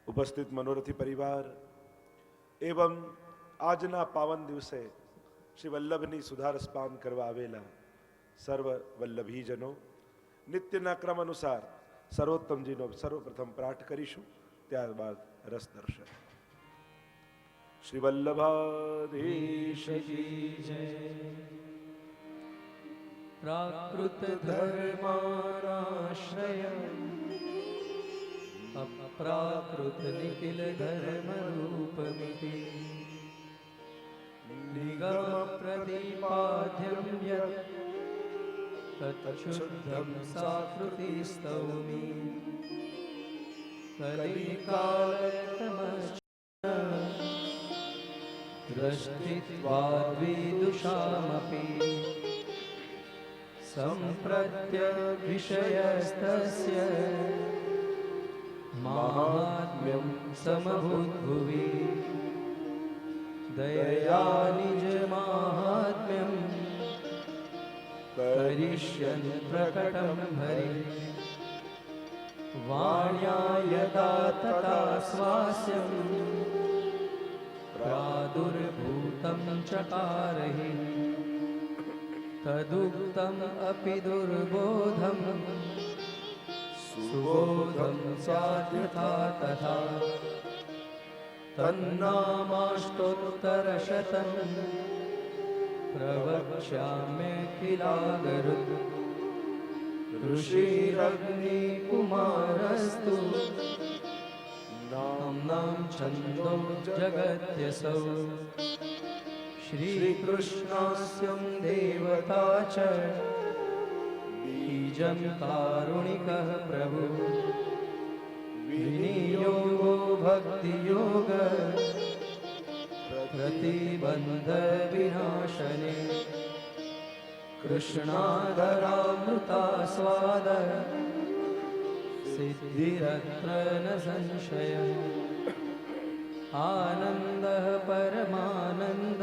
ઉપસ્થિત મનોરથી પરિવાર એવં આજના પાવન દિવસે શ્રી વલ્લભની સુધારસ પાન કરવા આવેલા સર્વ વલ્લભીજનો નિત્યના ક્રમ અનુસાર સર્વોત્તમજીનો સર્વપ્રથમ પાઠ કરીશું, ત્યારબાદ રસ દર્શન. શ્રી વલ્લભાધીશ કી જય. પ્રાકૃત ધર્માશ્રય અપ્રાકૃત નિખિલ ધર્મ રૂપમિતિ નિગમ પ્રતિપાદ્યમ યત તચ્છુદ્ધમ સાકૃતિ સ્તૌમી કલિકાલતમશ્ચ દ્રષ્ટિત્વાદ વિદુષામપી સંપ્રત્ય વિષયસ્તસ્ય માહાત્મ્યં સમભૂતભુવિ દયા નિજ માહાત્મ્યં કરિષ્યન પ્રકટં હરિ વાણ્યા યદા તથા સ્વાસ્યં પ્રાદુર્ભૂતં ચકારહિ તદુક્તમ અપિ દુર્બોધમ સુબોધમ સ્યાદ યથા તથા તન્નામાષ્ટોત્તરશતમ પ્રવક્ષ્યામ્યખિલાગરુત ઋષિરગ્નિકુમારસ્તુ નામ્નાં છંદો જગત્યસૌ શ્રીકૃષ્ણસ્યં દેવતા ચ બીજં કારુણિકઃ પ્રભુ વિનિયોગો ભક્તિયોગ પ્રતિબંધ વિનાશને કૃષ્ણાદરામૃતા સ્વાદ સિદ્ધિરત્ર ન સંશય આનંદ પરમાનંદ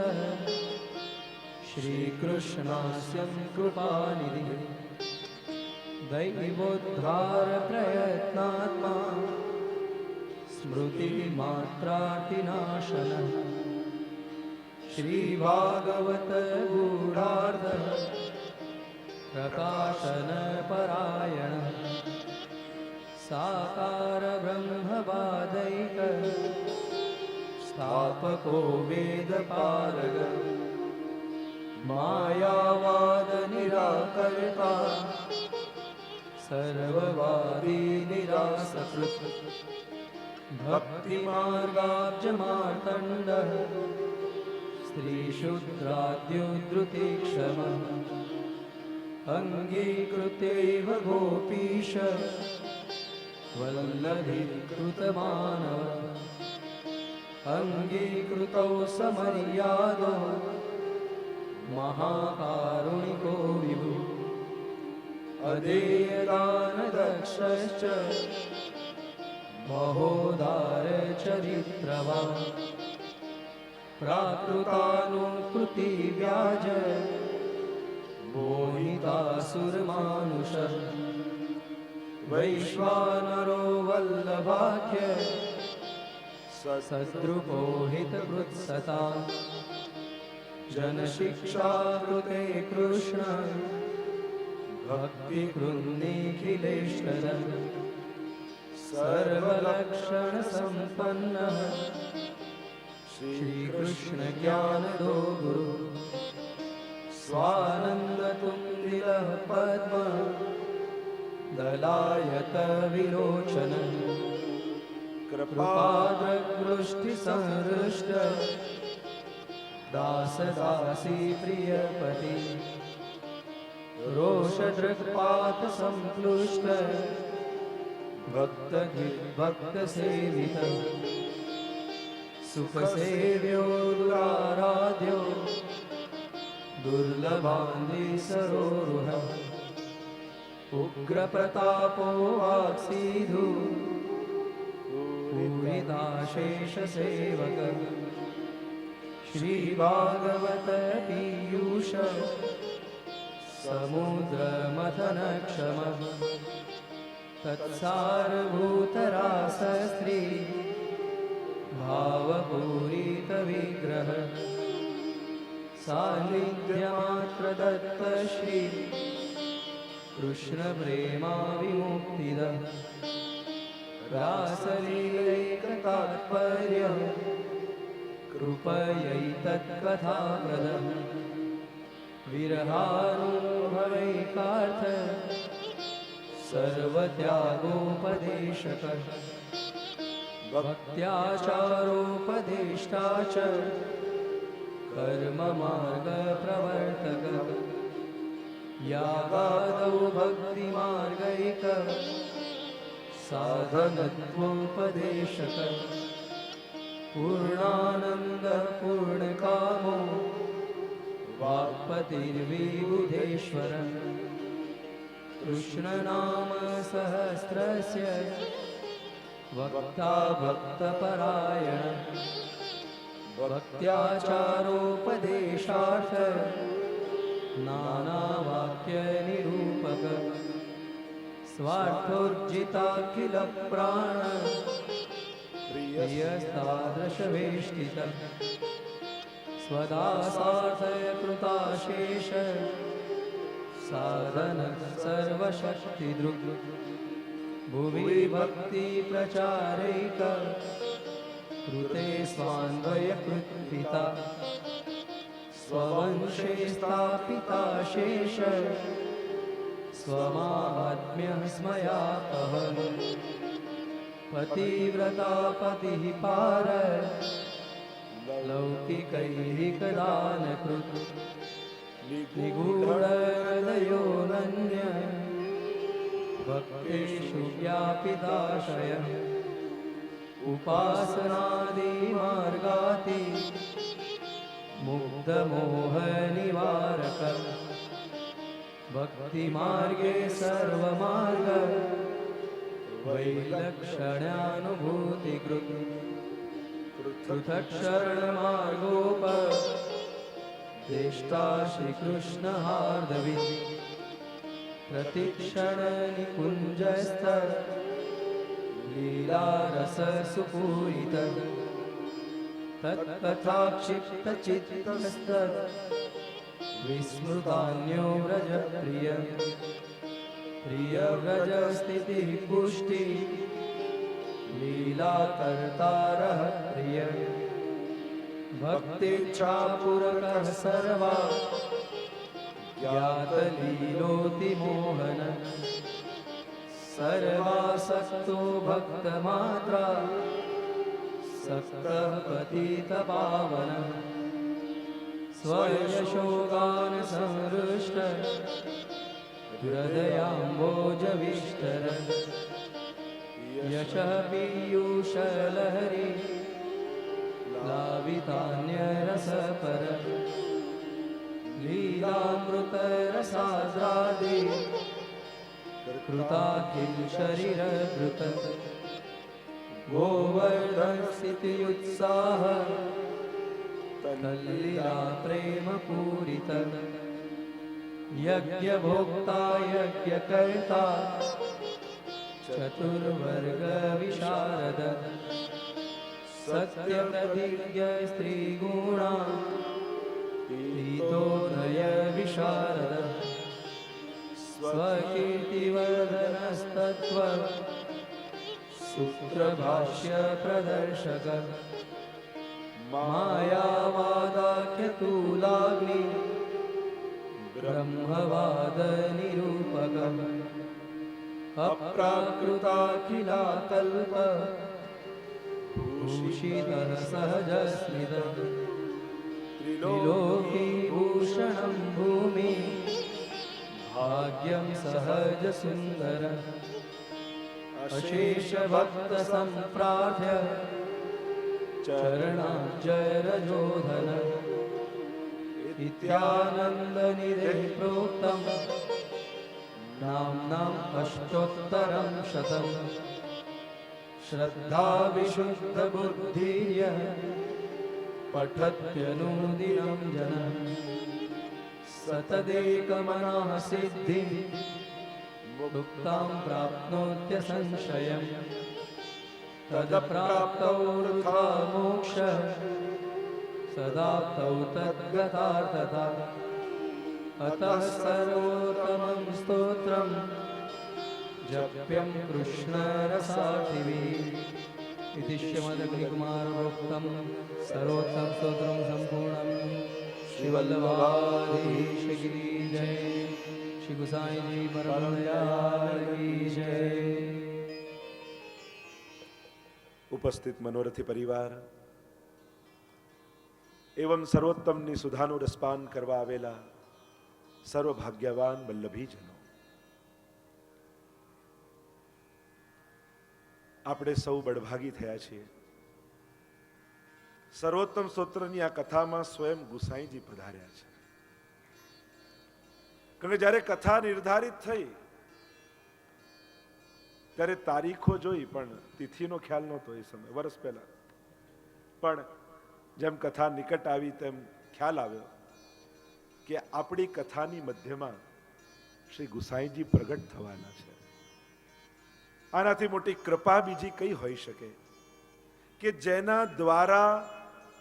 શ્રીકૃષ્ણસ્યં કૃપાનિધિ દૈવોદ્ધાર પ્રયત્નાત્મા સ્મૃતિમાત્રાતિનાશન શ્રીભાગવત ગૂઢાર્થ પ્રકાશન પરાયણ સાકાર બ્રહ્મવાદૈક સ્થાપકો વેદપારગ માયાવાદ નિરાકર્તા સર્વવાદી નિરાસકૃત ભક્તિમાર્ગાબ્જમાર્તંડ સ્ત્રીશુદ્રાદ્યુદ્રુતિક્ષમ અંગીકૃતૈવ ગોપીશ વલ્લભીકૃતમાનવ અંગીકૃતૌ સમર્યાદો મહાકારુણિકો વિભુ અદેયદાનદક્ષશ્ચ મહોદાર ચરિત્રવાન પ્રાકૃતાનુકૃતિ વ્યાજ મોહિતાસુરમાનુષ વૈશ્વાનરો વલ્લભાખ્ય સદ્રુપો હિતકૃત્સતા જનશિક્ષાકૃતે કૃષ્ણ ભક્તિકૃન્નિખિલેશ્વર સર્વલક્ષણ સંપન્ન શ્રીકૃષ્ણ જ્ઞાનદો ગુરુ સ્વાનંદ તુંદિલ પદ્મ દલાયત વિલોચન કૃપાદૃષ્ટિ સંહૃષ્ટ દાસ દાસી પ્રિયપતિ રોષદૃક્પાત સંપ્લુષ્ટ ભક્ત સેવિત સુખ સેવ્યો દુરારાધ્યો દુર્લભાંધિ સરોરુહ ઉગ્ર પ્રતાપો વાક્સીધુ પૂરિતાશેષ સેવક શ્રી ભાગવત પીયુષ સમુદ્ર મથન ક્ષમ તત્સારભૂતરાસ સ્ત્રી भावपूरितविग्रह सान्निध्यमात्र दत्त श्री कृष्ण प्रेमाविमुक्तिद रासलीलैकतात्पर्य कृपयैतत्कथाप्रद विरहानुभवैकार्थ सर्वत्यागोपदेशक भक्त्याचारोपदेष्टा च कर्ममार्गप्रवर्तक यागादौ भक्तिमार्गैक साधनत्वोपदेशक पूर्णानन्दपूर्णकामो वाक्पतिर्विबुधेश्वर कृष्णनाम सहस्रस्य वक्ता भक्तपरायण भक्त्याचारोपदेशार्थ नानावाक्यनिरूपक स्वार्थोर्जिताखिलप्राण प्रियस्तादृशवेष्टित स्वदासार्थकृताशेष साधन सर्वशक्तिदृक् भुवि भक्तिप्रचारैक कृते स्वान्वयकृत्पिता स्ववंशे स्थापिता शेष स्वमाहात्म्यं स्मयातः पतिव्रता पतिः पार लौकिकैहिकदानकृत् निगूढहृदयोऽनन्य भक्तेषु व्यापिताशय उपासनादिमार्गाति मुग्धमोहनिवारक भक्तिमार्गे सर्वमार्ग वैलक्षण्यानुभूतिकृत् पृथक् शरणमार्गोपदेष्टा श्रीकृष्णहार्दवित् प्रतिक्षणनिकुञ्जस्थ लीलारससुपूरित तत्कथाक्षिप्तचित्तस्तत् विस्मृतान्यो व्रजप्रिय प्रियव्रजस्थितिः पुष्टि लीलाकर्तारः प्रिय भक्तिच्छापुरकः सर्वा ज्ञातलीलोतिमोहन सर्वासक्तो भक्तमात्रा सक्तः पतितपावन स्वयशोगानसंहृष्ट हृदयाम्भोजविष्टर यशः पीयूषलहरी लावितान्यरसपर लीलामृतरसाद्रादि कृताखिल शरीरभृत गोवर्धनस्थित्युत्साह तल्लीला प्रेमपूरित यज्ञभोक्ता यज्ञकर्ता चतुर्वर्गविशारद सत्यप्रतिज्ञ स्त्रीगुणा पीतोदयविशारद स्वकीर्तिवर्धनस्तत्त्व सूत्रभाष्यप्रदर्शक मायावादाख्यतूलाग्नि ब्रह्मवादनिरूपक अप्राकृताखिलाकल्प भूषितः सहजस्मित त्रिलोकीभूषणं भूमि भाग्यं सहजसुन्दर अशेषभक्तसम्प्रार्थ्य चरणाब्जरजोधन इत्यानन्दनिधे प्रोक्तं नाम्नाम् अष्टोत्तरं शतम् श्रद्धाविशुद्धबुद्धिर्य पठत्यनुदिनं जनः सतदेकमनः सिद्धिं मुक्तां प्राप्नोत्य संशयम् તદપ્રાપ્તૌ વૃથા મોક્ષ સદાપ્તૌ તદ્ગતાર્થતા અતઃ સર્વોત્તમં સ્તોત્રમ જપ્યં કૃષ્ણરસાર્થિભિઃ ઇતિ શ્રીમદગ્નિકુમારોક્તં સર્વોત્તમ સ્તોત્રં સંપૂર્ણં શ્રી વલ્લભાધીશ ગિરી જય શ્રી ગુસાઈજી પરમદયાળ કી જય. ઉપસ્થિત મનોરથી પરિવાર એવં સર્વોત્તમની સુધાનું રસપાન કરવા આવેલા સર્વ ભાગ્યવાન વલ્લભીજનો, આપણે સૌ બળભાગી થયા છીએ. સર્વોત્તમ સ્તોત્રની આ કથામાં સ્વયં ગુસાઈજી પધાર્યા છે. કારણ કે જ્યારે કથા નિર્ધારિત થઈ ત્યારે તારીખો જોઈ પણ તિથિનો ખ્યાલ નહોતો એ સમય, વર્ષ પહેલા. પણ જેમ કથા નિકટ આવી તેમ ખ્યાલ આવ્યો કે આપણી કથાની મધ્યમાં શ્રી ગુસાઈજી પ્રગટ થવાના છે. આનાથી મોટી કૃપા બીજી કઈ હોઈ શકે કે જેના દ્વારા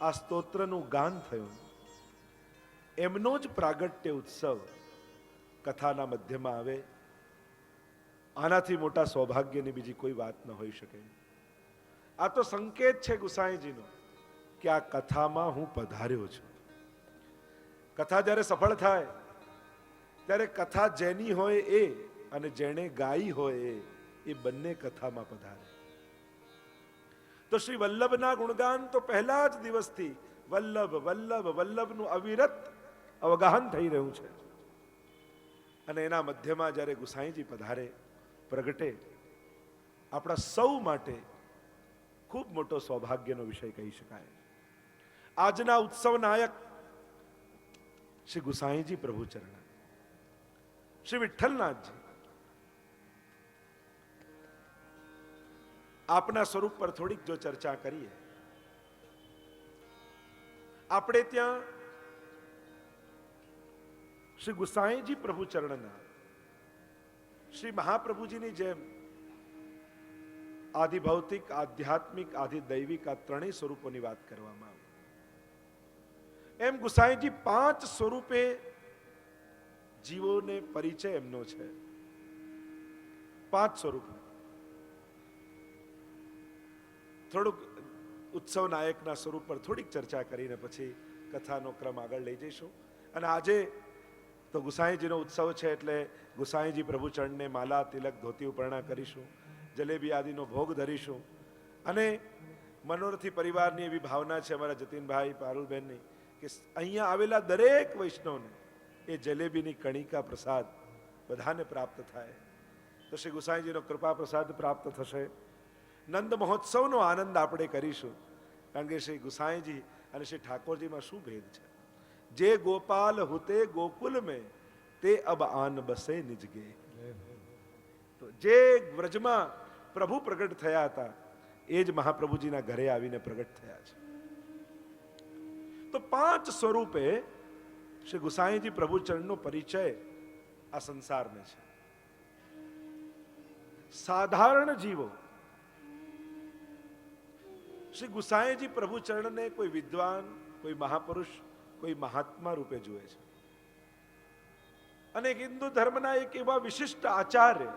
આ સ્તોત્રનું ગાન થયું એમનો જ પ્રાગટ્ય ઉત્સવ કથાના મધ્યમાં આવે. આનાથી મોટા સૌભાગ્યની બીજી કોઈ વાત ન હોઈ શકે. આ તો સંકેત છે ગુસાઈજીનો કે આ કથામાં હું પધાર્યો છું. કથા જ્યારે સફળ થાય ત્યારે કથા જેની હોય એ અને જેણે ગાઈ હોય એ બંને કથામાં પધારે. તો શ્રી વલ્લભના ગુણગાન તો પહેલા જ દિવસથી વલ્લભ વલ્લભ વલ્લભનું અવિરત અવગાહન થઈ રહ્યું છે. અને એના મધ્યમાં જ્યારે ગુસાઈજી પધારે, પ્રગટે, આપણા સૌ માટે ખૂબ મોટો સૌભાગ્યનો વિષય કહી શકાય. આજના ઉત્સવ નાયક શ્રી ગુસાઈજી પ્રભુચરણ, શ્રી વિઠ્ઠલનાથજી આપના સ્વરૂપ પર થોડીક જો ચર્ચા કરીએ. આપણે ત્યાં શ્રી ગુસાઈજી પ્રભુચરણના શ્રી મહાપ્રભુજીની જેમ આદિ ભૌતિક, આધ્યાત્મિક, આદિ દૈવિક આ ત્રણેય સ્વરૂપોની વાત કરવામાં આવી. એમ ગુસાઈજી 5 સ્વરૂપે જીવોને પરિચય એમનો છે. 5 સ્વરૂપ. થોડુંક ઉત્સવ નાયકના સ્વરૂપ પર થોડીક ચર્ચા કરીને પછી કથાનો ક્રમ આગળ લઈ જઈશું. અને આજે તો ગુસાઈજીનો ઉત્સવ છે એટલે ગુસાઈજી પ્રભુચરણને માલા, તિલક, ધોતી ઉપરણા કરીશું, જલેબી આદિનો ભોગ ધરીશું. અને મનોરથી પરિવારની એવી ભાવના છે અમારા જતીનભાઈ, પારુલબેનની, કે અહીંયા આવેલા દરેક વૈષ્ણવને એ જલેબીની કણિકા પ્રસાદ બધાને પ્રાપ્ત થાય. તો શ્રી ગુસાઈજીનો કૃપા પ્રસાદ પ્રાપ્ત થશે. નંદ મહોત્સવનો આનંદ આપણે કરીશું. કારણ કે શ્રી ગુસાઈજી અને શ્રી ઠાકોરજીમાં શું ભેદ છે? જે ગોપાલ હુતે ગોકુલ મેં તે અબ આન બસે નિજગે. તો જે વ્રજમાં પ્રભુ પ્રગટ થયા હતા એ જ મહાપ્રભુજીના ઘરે આવીને પ્રગટ થયા છે. તો 5 સ્વરૂપે શ્રી ગુસાઈજી પ્રભુચરણનો પરિચય આ સંસારને છે. સાધારણ જીવો શ્રી ગુસાઈજી પ્રભુચરણને કોઈ વિદ્વાન, કોઈ મહાપુરુષ, કોઈ મહાત્મા રૂપે જુએ છે. અને હિન્દુ ધર્મના એક એવા વિશિષ્ટ આચાર્ય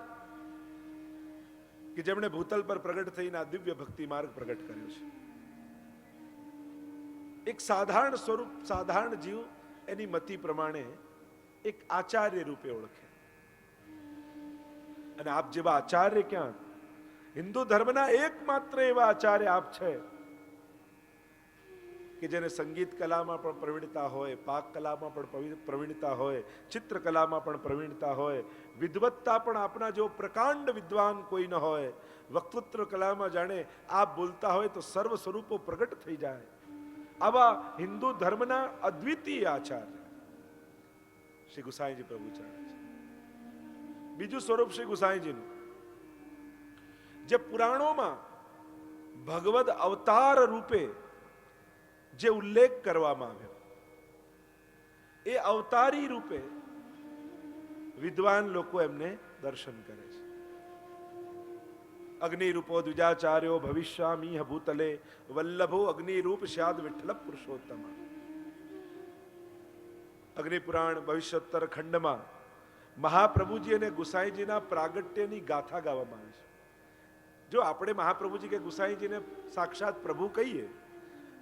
કે જેમણે ભૂતલ પર પ્રગટ થઈને આ દિવ્ય ભક્તિ માર્ગ પ્રગટ કર્યો છે. એક સાધારણ સ્વરૂપ, સાધારણ જીવ એની મતિ પ્રમાણે એક આચાર્ય રૂપે ઓળખે. અને આપ જેવા આચાર્ય ક્યાં? હિન્દુ ધર્મના એકમાત્ર એવા આચાર્ય આપ છે કે જેને સંગીત કલામાં પણ પ્રવીણતા હોય, પાક કલામાં પણ પ્રવીણતા હોય, ચિત્રકલામાં પણ પ્રવીણતા હોય, વિદ્વત્તા પણ આપના જેવો પ્રકાંડ વિદ્વાન કોઈ ન હોય, વક્તૃત્વ કલામાં જાણે આપ બોલતા હોય તો સર્વ સ્વરૂપો પ્રગટ થઈ જાય. આવા હિન્દુ ધર્મના અદ્વિતીય આચાર્ય શ્રી ગુસાઈજી પ્રભુચરણ છે. બીજું સ્વરૂપ શ્રી ગુસાઈજીનું જે પુરાણોમાં ભગવદ અવતાર રૂપે જે ઉલ્લેખ કરવામાં આવ્યો એ અવતારી રૂપે વિદ્વાન લોકો એમને દર્શન કરે છે. અગ્નિરૂપો દ્વિજાચાર્યો ભવિષ્યામી ભૂતલે વલ્લભો અગ્નિરૂપ સ્યાદ વિઠ્ઠલ પુરુષોત્તમ. અગ્નિપુરાણ ભવિષ્યોત્તર ખંડમાં મહાપ્રભુજી અને ગુસાઈજીના પ્રાગટ્યની ગાથા ગાવામાં આવે છે. જો આપણે મહાપ્રભુજી કે ગુસાઈજીને સાક્ષાત પ્રભુ કહીએ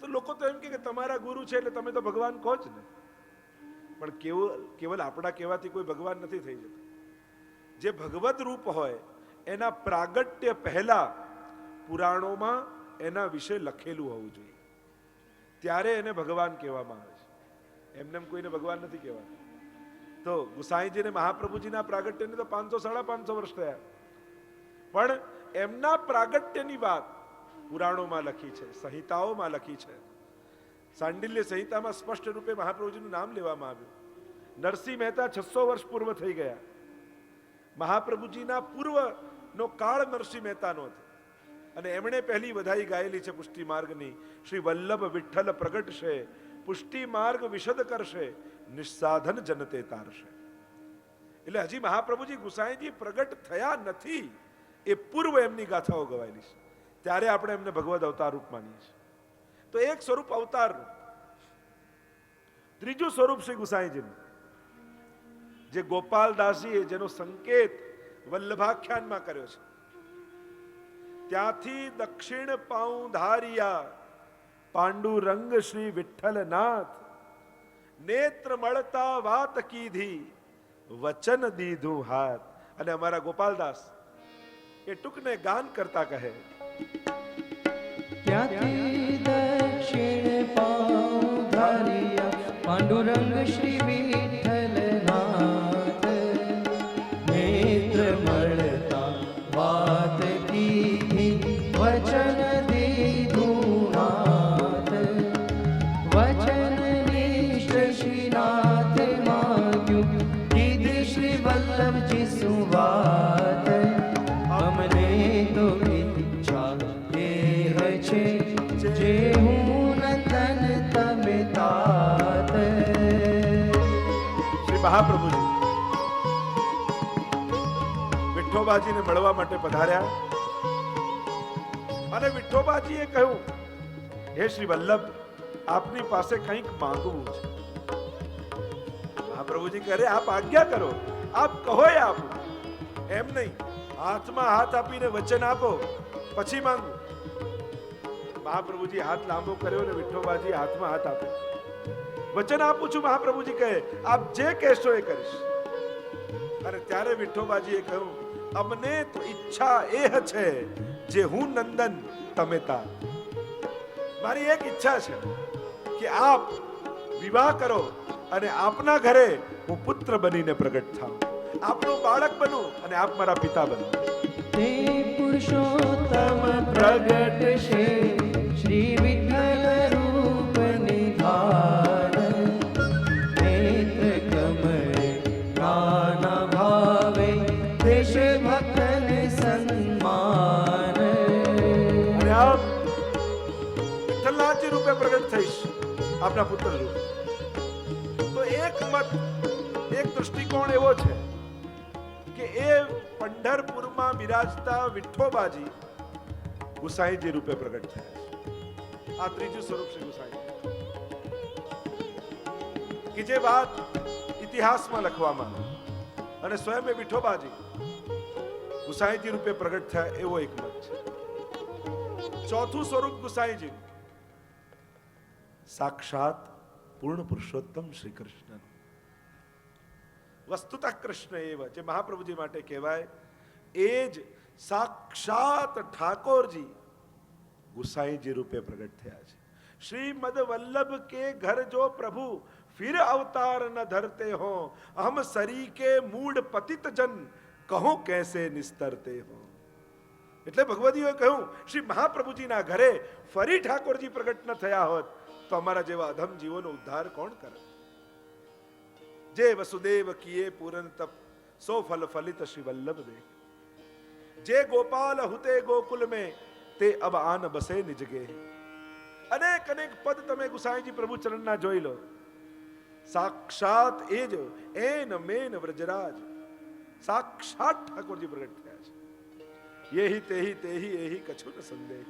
તો લોકો તો એમ કે તમારા ગુરુ છે એટલે તમે તો ભગવાન કહો જ ને. પણ કેવલ આપણા કહેવાથી કોઈ ભગવાન નથી થઈ જતું. જે ભગવદ રૂપ હોય એના પ્રાગટ્ય પહેલા પુરાણોમાં એના વિશે લખેલું હોવું જોઈએ, ત્યારે એને ભગવાન કહેવામાં આવે છે. એમને કોઈને ભગવાન નથી કહેવાતું. તો ગુસાઈજીને મહાપ્રભુજીના પ્રાગટ્યને તો 500-550 વર્ષ થયા, પણ એમના પ્રાગટ્યની વાત પુરાણોમાં લખી છે, સંહિતાઓમાં લખી છે. સાંડિલ્ય સંહિતામાં સ્પષ્ટ રૂપે મહાપ્રભુજીનું નામ લેવામાં આવ્યું. નરસિંહ મહેતા 600 વર્ષ પૂર્વ થઈ ગયા. મહાપ્રભુજીના પૂર્વનો કાળ નરસિંહ મહેતાનો હતો અને એમણે પહેલી વધાઈ ગાયેલી છે પુષ્ટિ માર્ગની. શ્રી વલ્લભ વિઠ્ઠલ પ્રગટશે, પુષ્ટિ માર્ગ વિશદ કરશે, નિસ્સાધન જનતે તારશે. એટલે હજી મહાપ્રભુજી ગુસાઈજી પ્રગટ થયા નથી એ પૂર્વ એમની ગાથાઓ ગવાયેલી છે. ત્યારે આપણે એમને ભગવદ અવતાર રૂપ માનીએ છીએ. તો એક સ્વરૂપ અવતારનું. ત્રીજું સ્વરૂપ શ્રી ગુસાઈજીનું, જે ગોપાલદાસજીએ જેનો સંકેત વલ્લભાખ્યાનમાં કર્યો છે. ત્યાંથી દક્ષિણ પાઉં ધારિયા પાંડુરંગ શ્રી વિઠ્ઠલનાથ, નેત્ર મળતા વાત કીધી, વચન દીધું હાથ. અને અમારા ગોપાલદાસ એ ટૂંકને ગાન કરતા કહે, ત્યાંથી દક્ષિણ પાઉં ધારિયા પાંડુરંગ શ્રી વિઠ્ઠલનાથ, નેત્ર મળતા વાત કીધી, વચન દીધું હાથ. વચન નિષ્ઠ શ્રીનાથ માગ્યું, કીધી શ્રી વલ્લભજી સુવાત. અમને તો ઈચ્છા એ છે જે હું નંદન તમે તાત. શ્રી મહાપ્રભુજી વિઠ્ઠોબાજીને મળવા માટે પધાર્યા અને વિઠ્ઠોબાજીએ કહ્યું, હે શ્રી વલ્લભ, આપની પાસે કંઈક માંગવું છે. મહાપ્રભુજી કહે, આપ આજ્ઞા કરો, આપ કહો એ આપો. એમ નહીં, હાથમાં હાથ આપીને વચન આપો પછી માંગો. મહાપ્રભુજી હાથ લાંબો કર્યો અને વિઠ્ઠોબાજી હાથમાં હાથ આપ્યો. વચન આપું છું, મહાપ્રભુજી કહે, આપ જે કહેશો એ કરીશ. અને ત્યારે વિઠ્ઠોબાજીએ કહ્યું, અમને તો ઈચ્છા એ છે જે હું નંદન તમે તા. મારી એક ઈચ્છા છે કે આપ વિવાહ કરો અને આપના ઘરે હું પુત્ર બનીને પ્રગટ થાઉં, આપનું બાળક બનું અને આપ મારા પિતા બનો. તે પુરુષોત્તમ પ્રગટ છે, શ્રી વિઠ્ઠલ રૂપ નિધાન. નેત્ર કમળે નાના ભાવે, દેશ ભક્તને સન્માન. અને આપ વિઠ્ઠલનાથજી રૂપે પ્રગટ થઈશ, આપના પુત્ર રૂપે. તો એક મત, એક દૃષ્ટિકોણ એવો છે કે એ પંઢરપુરમાં બિરાજતા વિઠ્ઠોબાજી ગુસાઈજી રૂપે પ્રગટ થયા છે. આ ત્રીજું સ્વરૂપ છે ગુસાઈ, કે જે વાત ઇતિહાસમાં લખવામાં અને સ્વયં વિઠ્ઠોબાજી ગુસાઈજી રૂપે પ્રગટ થયા એવો એક મત છે. ચોથું સ્વરૂપ ગુસાઈજી, સાક્ષાત પૂર્ણ પુરુષોત્તમ શ્રી કૃષ્ણ. વસ્તુતઃ કૃષ્ણ એવા, જે મહાપ્રભુજી માટે કહેવાય એ જ સાક્ષાત ઠાકોરજી ગુસાઈજી રૂપે પ્રગટ થયા છે. શ્રીમદ વલ્લભ કે ઘર જો પ્રભુ फिर अवतार न धरते हो, हम सरी के मूड पतित जन કહો कैसे निस्तरते हो. એટલે ભગવદીઓએ કહ્યું, શ્રી મહાપ્રભુજીના ઘરે ફરી ઠાકોરજી પ્રગટ ન થયા હોત તો અમારા જેવા અધમ જીવોનો ઉદ્ધાર કોણ કરે. જે વસુદેવ કિએ પૂરન તપ, સો ફલ ફલિત શ્રી વલ્લભ દે. જે ગોપાલ હુતે ગોકુલ में તે અબ આન બસે નિજ ગે. અનેક અનેક પદ તમે ગુસાઈજી પ્રભુ ચરણના જોઈ લો. સાક્ષાત એ જ એન મેન વ્રજરાજ, સાક્ષાત ઠાકોરજી પ્રગટ થયા છે. યેહી તેહી તેહી એહી કછું ન સંદેહ.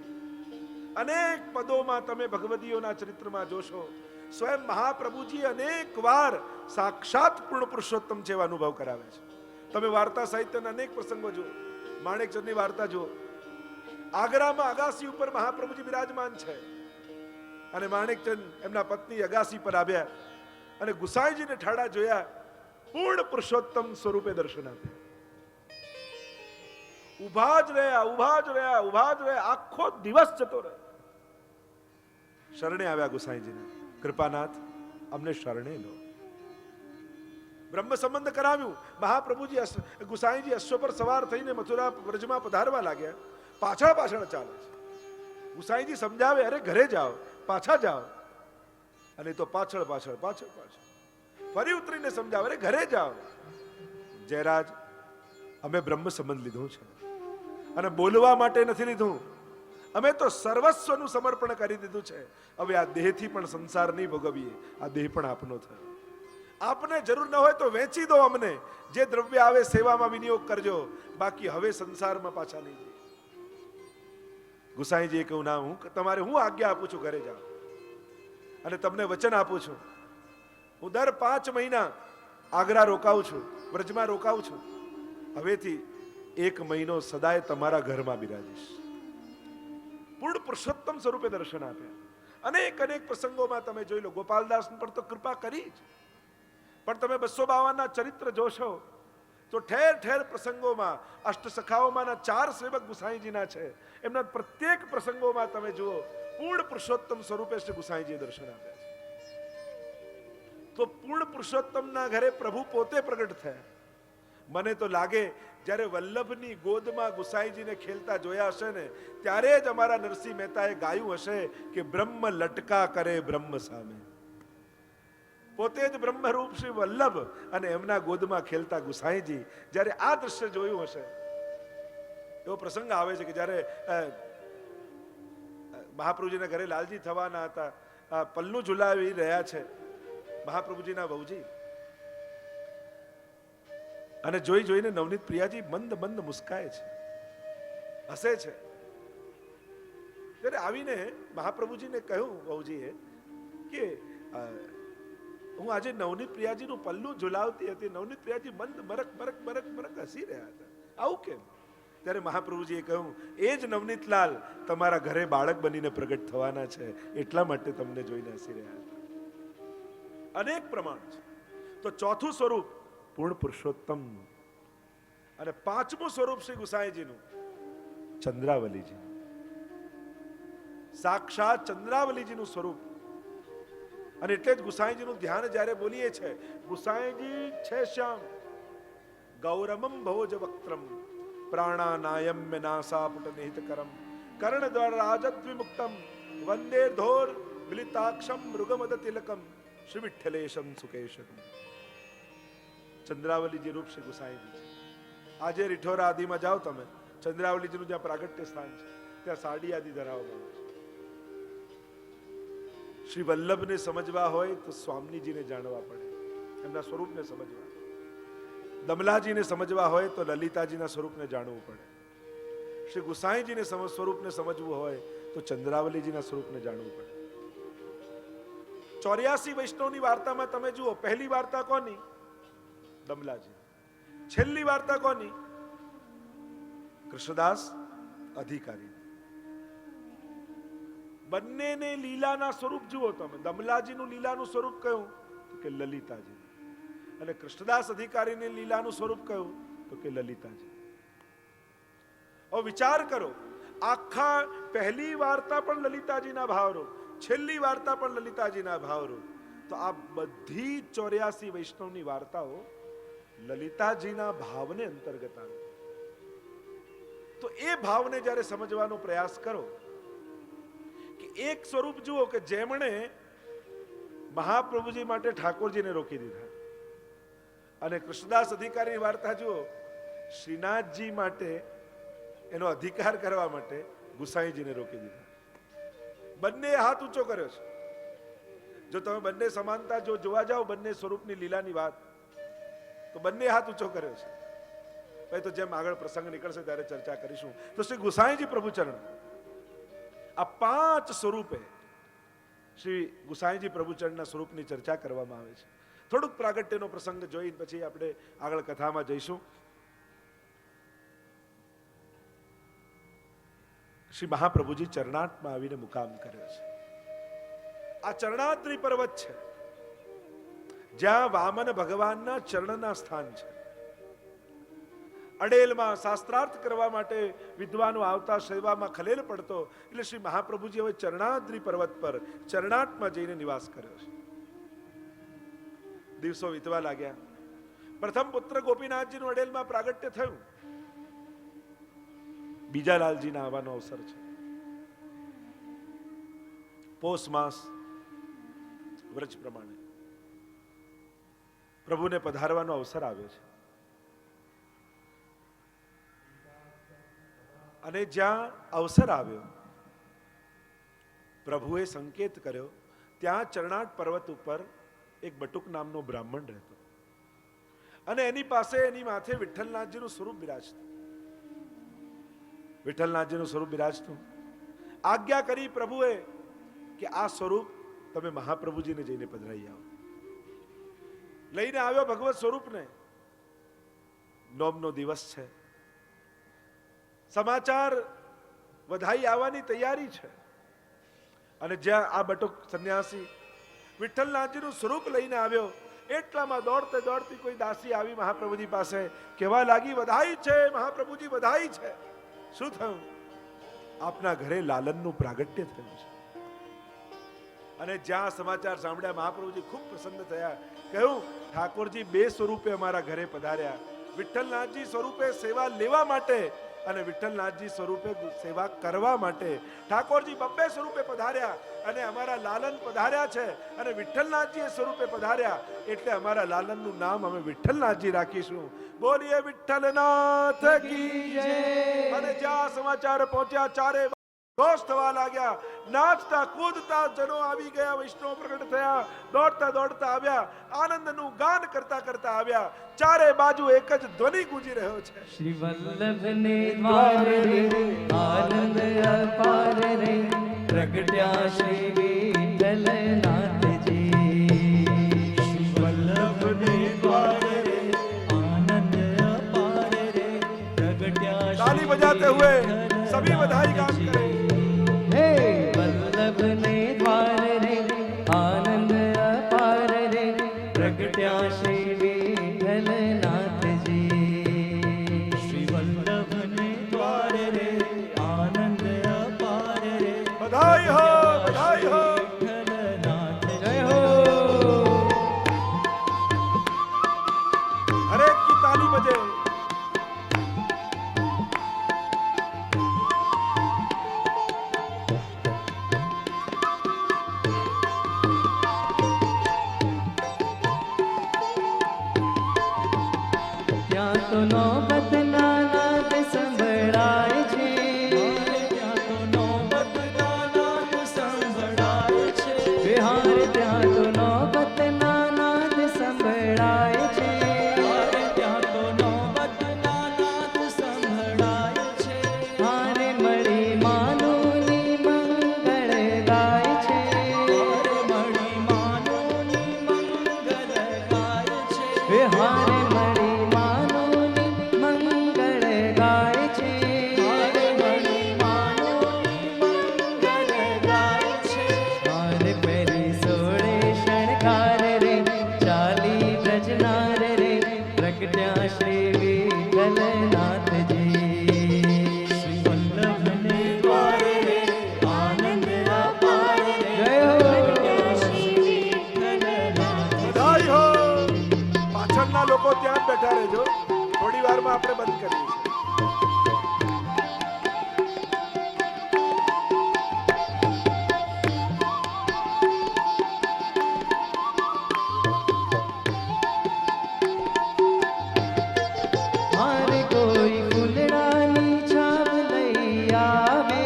અનેક પદોમાં તમે ભગવદીઓના ચરિત્રમાં જોશો, સ્વયં મહાપ્રભુજી અનેક વાર સાક્ષાત પૂર્ણ પુરુષોત્તમ છે એવો અનુભવ કરાવે છે. તમે વાર્તા સાહિત્યના અનેક પ્રસંગો જુઓ, માણેકચંદની વાર્તા જુઓ. આગ્રામાં અગાસી ઉપર મહાપ્રભુજી બિરાજમાન છે અને માણેકચંદ એમના પત્ની અગાસી પર આવ્યા અને ગુસાઈજીને ઠાડા જોયા, પૂર્ણ પુરુષોત્તમ સ્વરૂપે દર્શન આપ્યા. ઉભા જ રહ્યા, ઉભા જ રહ્યા, ઉભા જ રહ્યા, આખો દિવસ જતો રહ્યો. શરણે આવ્યા ગુસાઈજીને, કૃપાનાથ અમને શરણે લો. બ્રહ્મ સંબંધ કરાવ્યું. મહાપ્રભુજી ગુસાઈજી અશ્વ પર સવાર થઈને મથુરા વ્રજમાં પધારવા લાગ્યા. પાછળ પાછળ ચાલે છે. ગુસાઈજી સમજાવે, અરે ઘરે જાઓ, પાછા જાઓ. અને તો પાછળ પાછળ પાછળ પાછળ ફરી ઉતરીને સમજાવે, અરે ઘરે જાઓ. જયરાજ, અમે બ્રહ્મ સંબંધ લીધું છે અને બોલવા માટે નથી લીધું. અમે તો સર્વસ્વનું સમર્પણ કરી દીધું છે. હવે આ દેહથી પણ સંસાર નહીં ભોગવીએ, આ દેહ પણ આપનો થયો. આપને જરૂર ન હોય તો વેચી દો અમને, જે દ્રવ્ય આવે સેવામાં વિનિયોગ કરજો, બાકી હવે સંસારમાં પાછા નહીં જઈએ. ગુસાઈજીએ કહ્યું, ના, તમારે હું આજ્ઞા આપું છું, ઘરે જાઓ. અને તમને વચન આપું છું, હું દર 5 મહિના આગ્રા રોકાઉં છું, વ્રજમાં રોકાઉં છું. હવેથી 1 મહિનો સદાય તમારા ઘરમાં બિરાજીશ. પૂર્ણ પુરુષોત્તમ સ્વરૂપે દર્શન આપ્યા. અનેક અનેક પ્રસંગોમાં તમે જોઈ લો, ગોપાલદાસ પર તો કૃપા કરી જ, પણ તમે 252 ચરિત્ર જોશો તો ઠેર ઠેર પ્રસંગોમાં અષ્ટસખાઓમાંના 4 સેવક ગુસાઈજીના છે. એમના પ્રત્યેક પ્રસંગોમાં તમે જુઓ, પૂર્ણ પુરુષોત્તમ સ્વરૂપે શ્રી ગુસાઈજીએ દર્શન આપ્યા છે. તો પૂર્ણ પુરુષોત્તમના ઘરે પ્રભુ પોતે પ્રગટ થયા. મને તો લાગે જ્યારે વલ્લભની ગોદમાં ગુસાઈજીને ખેલતા જોયા હશે ને, ત્યારે જ અમારા નરસિંહ મહેતાએ ગાયું હશે કે બ્રહ્મ લટકા કરે બ્રહ્મ સામે. પોતે જ બ્રહ્મરૂપ શ્રી વલ્લભ અને એમના ગોદમાં ખેલતા ગુસાઈજી જ્યારે આ દ્રશ્ય જોયું હશે. એવો પ્રસંગ આવે છે કે જ્યારે મહાપ્રભુજીના ઘરે લાલજી થવાના હતા, પલ્લું ઝુલાવી રહ્યા છે મહાપ્રભુજીના વહુજી, અને જોઈ જોઈને નવનીત પ્રિયાજી મંદ મંદ મુસ્કાય છે, હસે છે. ત્યારે આવીને મહાપ્રભુજીને કહ્યું વહુજીએ કે હું આજે નવનીત પ્રિયાજીનું પલ્લું ઝુલાવતી હતી. નવનીત પ્રિયાજી મંદ મરક મરક મરક મરક હસી રહ્યા હતા. આવું કેમ? ત્યારે મહાપ્રભુજીએ કહ્યું, એ જ નવનીતલાલ તમારા ઘરે બાળક બનીને પ્રગટ થવાના છે, એટલા માટે તમને જોઈને હસી રહ્યા હતા. અનેક પ્રમાણ છે. તો ચોથું સ્વરૂપ પૂર્ણ પુરુષોત્તમ, અને 5મું સ્વરૂપ શ્રી ગુસાઈજીનું ચંદ્રાવલીજી, સાક્ષાત ચંદ્રાવલીજીનું સ્વરૂપ. અને એટલે જ ગુસાઈજીનું ધ્યાન જ્યારે બોલીએ છે, ગુસાઈજી છે શ્યામ ગૌરમમ ભોજ વક્ત્રમ પ્રાણાનાયમ્ય નાસાપુટ નિહિતકરમ કર્ણ દ્વારા રાજત વિમુક્તમ વંદે ધોર મિલિતાક્ષમ મૃગમદ તિલકમ શ્રી વિઠ્ઠલેશમ સુકેશમ. ચંદ્રાવલીજી રૂપ શ્રી ગુસાઈજી. આજે રીઠોરા આદિમાં જાઓ તમે, ચંદ્રાવલીજીનું જ્યાં પ્રાગટ્ય સ્થાન છે ત્યાં સાડી આદિ ધરાવવામાં આવે છે. શ્રી વલ્લભને સમજવા હોય તો સ્વામીજીને જાણવા પડે, એમના સ્વરૂપને સમજવા. દમલાજીને સમજવા હોય તો લલિતાજીના સ્વરૂપને જાણવું પડે. શ્રી ગુસાઈજીને સ્વરૂપને સમજવું હોય તો ચંદ્રાવલીજીના સ્વરૂપને જાણવું પડે. 84 વૈષ્ણવની વાર્તામાં તમે જુઓ, પહેલી વાર્તા કોની? દમલાજી. છેલ્લી વાર્તા કોની? કૃષ્ણદાસ અધિકારી. બંનેને લીલાના સ્વરૂપ જુઓ તમે. દમલાજીનું લીલાનું સ્વરૂપ કયું? તો કે લલિતાજી. અને કૃષ્ણદાસ અધિકારીને લીલાનું સ્વરૂપ કયું? તો કે લલિતાજી. હવે વિચાર કરો, આખા પહેલી વાર્તા પણ લલિતાજીના ભાવરૂપ, છેલ્લી વાર્તા પણ લલિતાજીના ભાવરૂપ. તો આ બધી 84 વૈષ્ણવની વાર્તાઓ લલિતાજીના ભાવને અંતર્ગત આવે. તો એ ભાવને જ્યારે સમજવાનો પ્રયાસ કરો કે એક સ્વરૂપ જુઓ કે જેમણે મહાપ્રભુજી માટે ઠાકોરજીને રોકી દીધા, અને કૃષ્ણદાસ અધિકારીની વાર્તા જુઓ, શ્રીનાથજી માટે એનો અધિકાર કરવા માટે ગુસાઈજીને રોકી દીધા. બંને હાથ ઊંચો કર્યો છે. જો તમે બંને સમાનતા જો જોવા જાઓ, બંને સ્વરૂપની લીલાની વાત, તો બંને હાથ ઊંચો કર્યો છે. એ તો જેમ આગળ પ્રસંગ નીકળશે ત્યારે ચર્ચા કરીશું. તો શ્રી ગુસાઈજી પ્રભુચરણ આ 5 સ્વરૂપે શ્રી ગુસાઈજી પ્રભુચરણના સ્વરૂપની ચર્ચા કરવામાં આવે છે. થોડુંક પ્રાગટ્યનો પ્રસંગ જોઈ પછી આપણે આગળ કથામાં જઈશું. શ્રી મહાપ્રભુજી ચરણાટમાં આવીને મુકામ કર્યો છે. આ ચરણાદ્રી પર્વત છે જ્યાં વામન ભગવાનના ચરણના સ્થાન છે. અડેલમાં શાસ્ત્રાર્થ કરવા માટે વિદ્વાનો આવતા, સેવામાં ખલેલ પડતો, એટલે શ્રી મહાપ્રભુજી હવે ચરણાદ્રી પર્વત પર ચરણાટમાં જઈને નિવાસ કર્યો છે. દિવસો વીતવા લાગ્યા. પ્રથમ પુત્ર ગોપીનાથજીનું અડેલમાં પ્રાગટ્ય થયું. બીજા લાલજીના આવવાનો અવસર છે. પોષ માસ વ્રજ પ્રમાણે પ્રભુને પધારવાનો અવસર આવ્યો છે. અને જ્યાં અવસર આવ્યો, પ્રભુએ સંકેત કર્યો, ત્યાં ચરણાટ પર્વત ઉપર એક બટુક નામનો બ્રાહ્મણ રહેતો અને એની પાસે, એની માથે વિઠ્ઠલનાથજીનું સ્વરૂપ બિરાજતું. વિઠ્ઠલનાથજીનું સ્વરૂપ બિરાજતું. આજ્ઞા કરી પ્રભુએ કે આ સ્વરૂપ તમે મહાપ્રભુજીને જઈને પધરાઈ આવો. લઈને આવ્યો ભગવત સ્વરૂપને. નોમનો દિવસ છે. સમાચાર વધાઈ આવવાની તૈયારી છે. અને જ્યાં આ બટુક સંન્યાસી વિઠ્ઠલનાથજીનું સ્વરૂપ લઈને આવ્યો, એટલામાં દોડતે દોડતી કોઈ દાસી આવી મહાપ્રભુજી પાસે, કહેવા લાગી, વધાઈ છે મહાપ્રભુજી, વધાઈ છે. શું થયું? આપના ઘરે લાલનનું પ્રાગટ્ય થયું છે. અને જ્યાં સમાચાર સાંભળ્યા મહાપ્રભુજી ખૂબ પ્રસન્ન થયા. કહ્યું, ઠાકોરજી 2 સ્વરૂપે અમારા ઘરે પધાર્યા. વિઠ્ઠલનાથજી સ્વરૂપે સેવા લેવા માટે અને વિઠ્ઠલનાથજી સ્વરૂપે સેવા કરવા માટે. ઠાકોરજી 2 સ્વરૂપે પધાર્યા અને અમારા લાલન પધાર્યા છે. અને વિઠ્ઠલનાથજી સ્વરૂપે પધાર્યા એટલે અમારા લાલનનું નામ અમે વિઠ્ઠલનાથજી રાખીશું. બોલીએ વિઠ્ઠલનાથ કી જય. અને જ્યાં સમાચાર પહોંચ્યા, ચારે ઘોષ થવા લાગ્યા. નાચતા કૂદતા જનો આવી ગયા, વૈષ્ણવ પ્રગટ થયા, દોડતા દોડતા આવ્યા, આનંદનું ગાન કરતા કરતા આવ્યા. ચારે બાજુ એક જ ધ્વનિ ગૂંજી રહ્યો છે, શ્રી વલ્લભને દ્વારે રે, આનંદ અપાર રે, પ્રગટ્યા શ્રી વિઠ્ઠલનાથજી. શ્રી વલ્લભને દ્વારે રે, આનંદ અપાર રે, પ્રગટ્યા. તાલી बजाते हुए सभी बधाई गान करें. हे वल्लभने द्वार रे, आनंद अपार रे, प्रगट्या श्री विठ्ठलनाथजी. श्री वल्लभने द्वार रे, आनंद अपार रे, बधाई हो, बधाई हो. विठ्ठलनाथ जय हो. हर एक की ताली बजे. ત્યાં તો નોબતના નાદ સંભળાય છે, ત્યાં તો નોબતના નાદ સંભળાય છે, વિહાર ત્યાં તો નોબતના નાદ સંભળાય છે, ત્યાં તો નોબતના નાદ સંભળાય છે. હારે મળી માનુની મંગળ ગાય છે, હારે મળી માનુની મંગળ ગાય છે, વિહારે મળી માનુની મંગળ ગાય છે, હારે મળી માનુની મંગળ ગાય છે. હારે પહેરી સોળે શણગાર રે, ચાલી વ્રજનાર રે, પ્રગટ્યા શ્રી વિઠ્ઠલનાથજી. શ્રી વલ્લભને દ્વારે રે, આનંદ અપાર રે, જય હો. પ્રગટ્યા શ્રી વિઠ્ઠલનાથ. બધાઈ હો. પાછળના લોકો ત્યાં જ બેઠા રહેજો, થોડી વારમાં આપણે બંધ કરીએ છીએ. હારે કોઈ ફૂલડાની છાપ લઈ આવે,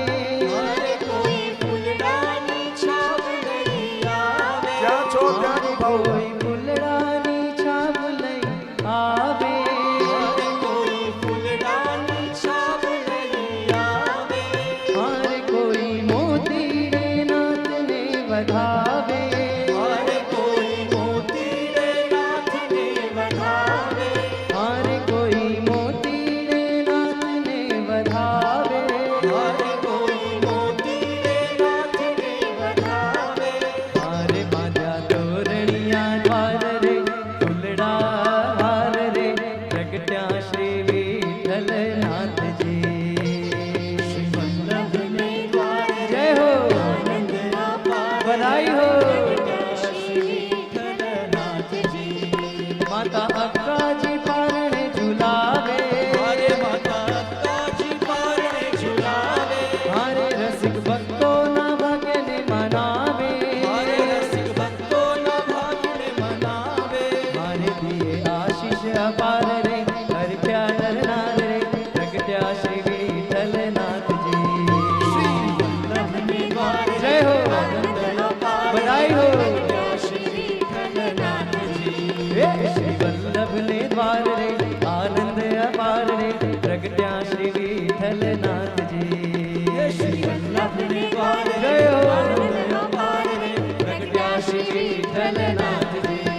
હારે કોઈ ફૂલડાની છાપ લઈ આવે, જ્યાં છો ત્યાં ઉભા રહો. કોઈ ફૂલડાની છાપ લઈ આવે, હારે કોઈ વધાવે, હારે કોઈ મોતીડે નાથને વધાવે, હારે કોઈ મોતીડે નાથને વધાવે, હારે કોઈ મોતીડે નાથને વધાવે, હારે બાંધ્યા તોરણિયા દ્વાર રે, ફૂલડા હાર રે, પ્રગટ્યા શ્રી વિઠ્ઠલનાથજી. શ્રી વલ્લભને દ્વાર જય હો, આનંદ બધાઈ હો. માતા અક્કાજી પારણે ઝુલાવે, હારે માતા અક્કાજી પારણે ઝુલાવે, હારે રસિક ભક્તોના ભાગ્યને મનાવે, હારે રસિક ભક્તોના ભાગ્યને મનાવે, હારે દિયે આશીષ અપાર રે, હરખ્યા નરનાર રે, પ્રગટ્યા શ્રી વિઠ્ઠલનાથજી. શ્રી વલ્લભને દ્વાર જય હો, આનંદ બધાઈ હો. શ્રી વલ્લભને દ્વાર રે, આનંદ અપાર રે, પ્રગટ્યા શ્રી વિઠ્ઠલનાથજી. શ્રી વલ્લભને દ્વાર જય હો, આનંદ અપાર રે, પ્રગટ્યા શ્રી વિઠ્ઠલનાથજી.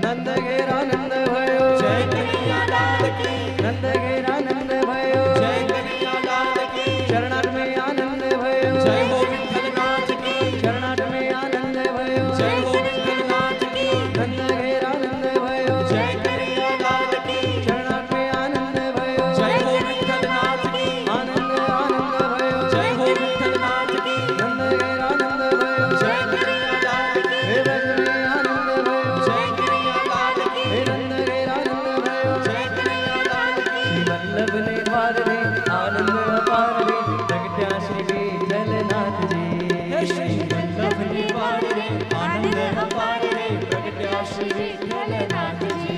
નંદ ઘેર આનંદ ભયો, જય કનૈયા લાલ કી. નંદ ઘેર આનંદ ભયો, જય કનૈયા લાલ કી. ચરણાટ में आनंद भयो, जय हो विठ्ठलनाथ की. चरणाट में आनंद भयो, जय हो विठ्ठलनाथ की. नंद घेर आनंद भयो, जय कनैया लाल की. चरणाट में आनंद भयो, जय हो विठ्ठलनाथ की. आनंद आनंद भयो, जय हो विठ्ठलनाथ की. नंद घेर आनंद भयो, जय कनैया लाल की. हे ब्रज में आनंद भयो, जय कनैया लाल की. हे नंद घेर आनंद भयो, जय कनैया लाल की. श्री वल्लभ ने द्वार रे, आनंद अपार रे, प्रगट्या श्री विठ्ठलनाथजी. श्री वल्लभ ने द्वार रे, आनंद अपार रे, प्रगट्या श्री विठ्ठलनाथजी.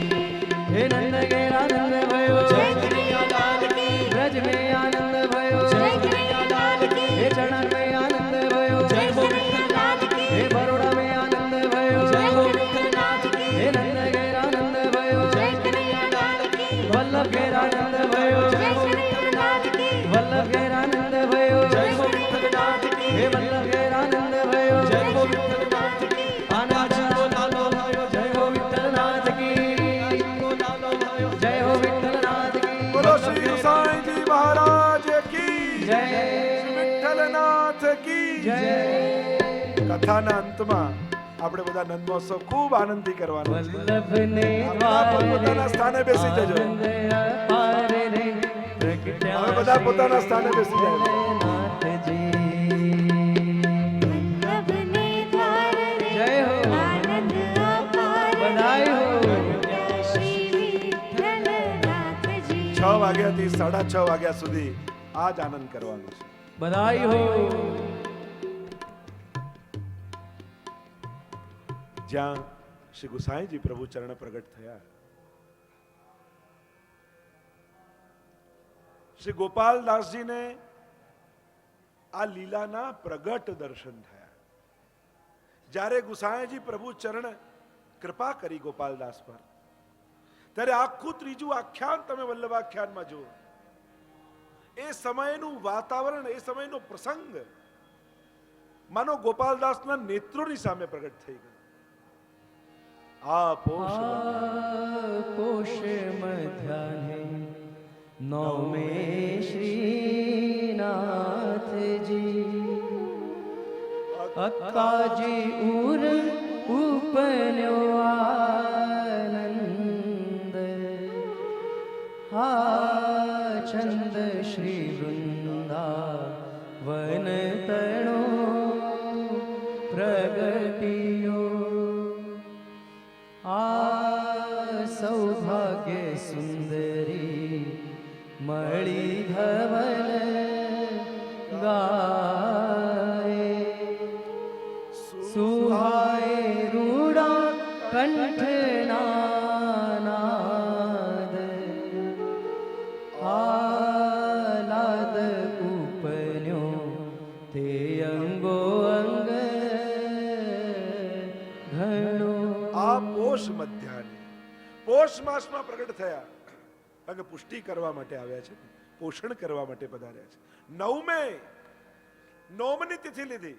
हे नंद घेर आनंद भयो, जय कनैया लाल की. ब्रज में आनंद भयो, जय कनैया लाल की. हे चरण में आनंद भयो, जय हो विठ्ठलनाथ की. हे बरोड़ा में आनंद भयो, जय हो विठ्ठलनाथ की. हे नंद घेर आनंद भयो, जय कनैया लाल की. वल्लभ घेर आनंद भयो, जय हो विठ्ठलनाथ की. वल्लभ घेर आनंद भयो, जय हो विठ्ठलनाथ की. हे वल्लभ घेर आनंद भयो, जय हो विठ्ठलनाथ की. आनंद लालो भयो, जय हो विठ्ठलनाथ की. लालो भयो, जय हो विठ्ठलनाथ की. બોલો શ્રી ગુસાઈજી મહારાજ કી જય. શ્રી વિઠ્ઠલનાથ કી જય. કથાના અંતમાં આપણે બધા નંદ મહોત્સવ ખૂબ આનંદથી કરવાનો છે. વલ્લભને આપણા પોતપોતાના સ્થાને બેસી જજો. આનંદ અપાર રે, પ્રગટ્યા હવે બધા પોતાના સ્થાને બેસી જાય. વિઠ્ઠલનાથજી. વલ્લભને દ્વાર રે, જય હો, આનંદ અપાર રે, બધાઈ હો. પ્રગટ્યા શ્રી વિઠ્ઠલનાથજી. 6 વાગ્યાથી 6:30 વાગ્યા સુધી આ જ આનંદ કરવાનો છે. બધાઈ હો. જ્યાં શ્રી ગુસાઈજી પ્રભુ ચરણ પ્રગટ થયા, શ્રી ગોપાલદાસજીને આ લીલાના પ્રગટ દર્શન થયા. જ્યારે ગુસાઈજી પ્રભુ ચરણ કૃપા કરી ગોપાલદાસ પર, ત્યારે આખું ત્રીજું આખ્યાન તમે વલ્લભાખ્યાનમાં જુઓ. એ સમયનું વાતાવરણ, એ સમયનો પ્રસંગ માનો ગોપાલદાસના નેત્રોની સામે પ્રગટ થઈ ગયો. આ પોષ પોષ મધ્યાહ્ને નવમે શ્રીનાથજી. અક્કાજી ઉર ઉપન્યો આનંદ, હા ચંદ શ્રી વૃંદાવન તણો પ્રગટિયો. આ સૌભાગ્ય સુંદરી મળી ધવલ ગાય, સુહાય રૂડા કંઠના નાદ, આલાદ ઉપન્યો તે અંગો અંગ ઘણો. આ પોષ મધ્યાહ્ને પોષ માસમાં પ્રગટ થયા. અંગ પુષ્ટિ કરવા માટે આવ્યા છે, પોષણ કરવા માટે પધાર્યા છે. નવમે નોમની તિથિ લીધી.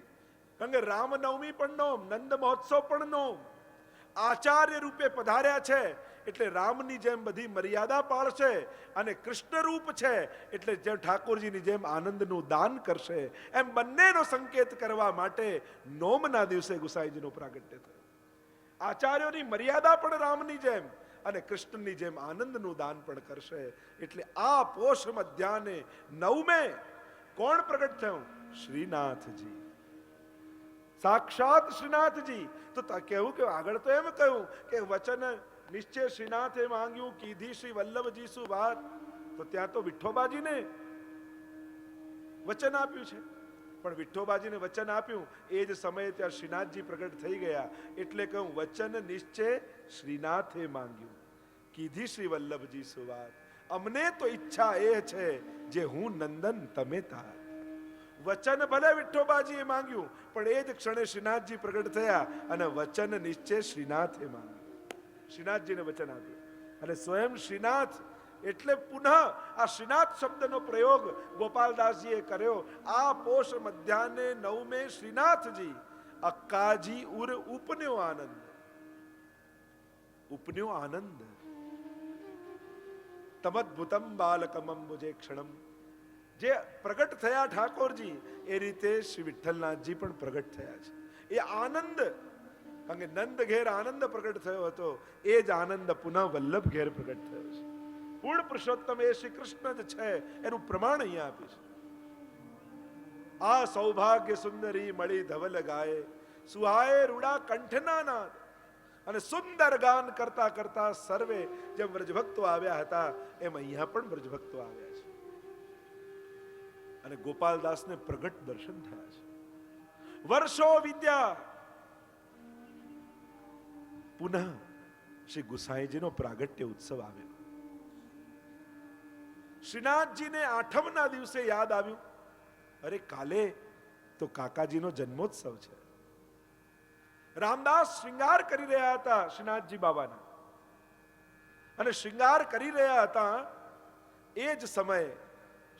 કારણ કે રામનવમી પણ નોમ, નંદ મહોત્સવ પણ નોમ. આચાર્ય રૂપે પધાર્યા છે એટલે રામની જેમ બધી મર્યાદા પાળશે, અને કૃષ્ણ રૂપ છે એટલે જેમ ઠાકોરજીની જેમ આનંદનું દાન કરશે, એમ બંનેનો સંકેત કરવા માટે નોમના દિવસે ગુસાઈજીનું પ્રાગટ્ય થયું. આચાર્યોની મર્યાદા પણ રામની જેમ અને કૃષ્ણની જેમ આનંદનું દાન પણ કરશે. એટલે આ પોષ મધ્યાને નવમે કોણ પ્રગટ થયું? શ્રીનાથજી, સાક્ષાત શ્રીનાથજી. તો કેવું કે આગળ તો એમ કહ્યું કે વચન નિશ્ચય શ્રીનાથે માંગ્યું, કીધી શ્રી વલ્લભજી શું વાત. તો ત્યાં તો વિઠ્ઠોબાજીને વચન આપ્યું છે, પણ વિઠ્ઠોબાજીને વચન આપ્યું એ જ સમયે ત્યાં શ્રીનાથજી પ્રગટ થઈ ગયા. એટલે કહું વચન નિશ્ચય શ્રીનાથે માંગ્યું, કીધી શ્રી વલ્લભજી શું વાત. અમને તો ઈચ્છા એ છે જે હું નંદન તમે તાર. વચન ભલે વિઠ્ઠોબાજીએ માંગ્યું, પણ એ જ ક્ષણે શ્રીનાથજી પ્રગટ થયા અને વચન નિશ્ચય શ્રીનાથે માંગ્યું. શ્રીનાથજીને વચન આપ્યું અને સ્વયં શ્રીનાથ એટલે પુનઃ આ શ્રીનાથ શબ્દનો પ્રયોગ ગોપાલદાસજીએ કર્યો. આ પોષ મધ્યાને નવમે શ્રીનાથજી અક્કાજી ઉર ઉપન્યો આનંદ. ઉપન્યો આનંદ તમદ્ભુતમ બાલકમમ મુજે ક્ષણમ. જે પ્રગટ થયા ઠાકોરજી એ રીતે શ્રી વિઠ્ઠલનાથજી પણ પ્રગટ થયા છે. એ આનંદ, કારણ કે નંદ ઘેર આનંદ પ્રગટ થયો હતો, એ જ આનંદ પુનઃ વલ્લભ ઘેર પ્રગટ થયો છે. પૂર્ણ પુરુષોત્તમ એ શ્રી કૃષ્ણ જ છે એનું પ્રમાણ અહીંયા આપીશ. આ સૌભાગ્ય સુંદરી મળી ધવલ ગાય, સુહાય રૂડા કંઠના નાદ. અને સુંદર ગાન કરતા કરતા સર્વે જેમ વ્રજભક્તો આવ્યા હતા એમ અહીંયા પણ વ્રજભક્તો આવ્યા છે. અને ગોપાલદાસને પ્રગટ દર્શન થયા છે. વર્ષો વિદ્યા પુનઃ શ્રી ગુસાઈજીનો પ્રાગટ્ય ઉત્સવ આવ્યો. શ્રીનાથજીને આઠમના દિવસે યાદ આવ્યું, અરે કાલે તો કાકાજીનો જન્મોત્સવ છે. રામદાસ શ્રૃંગાર કરી રહ્યા હતા શ્રીનાથજી બાબાના, અને શ્રૃંગાર કરી રહ્યા હતા એ જ સમયે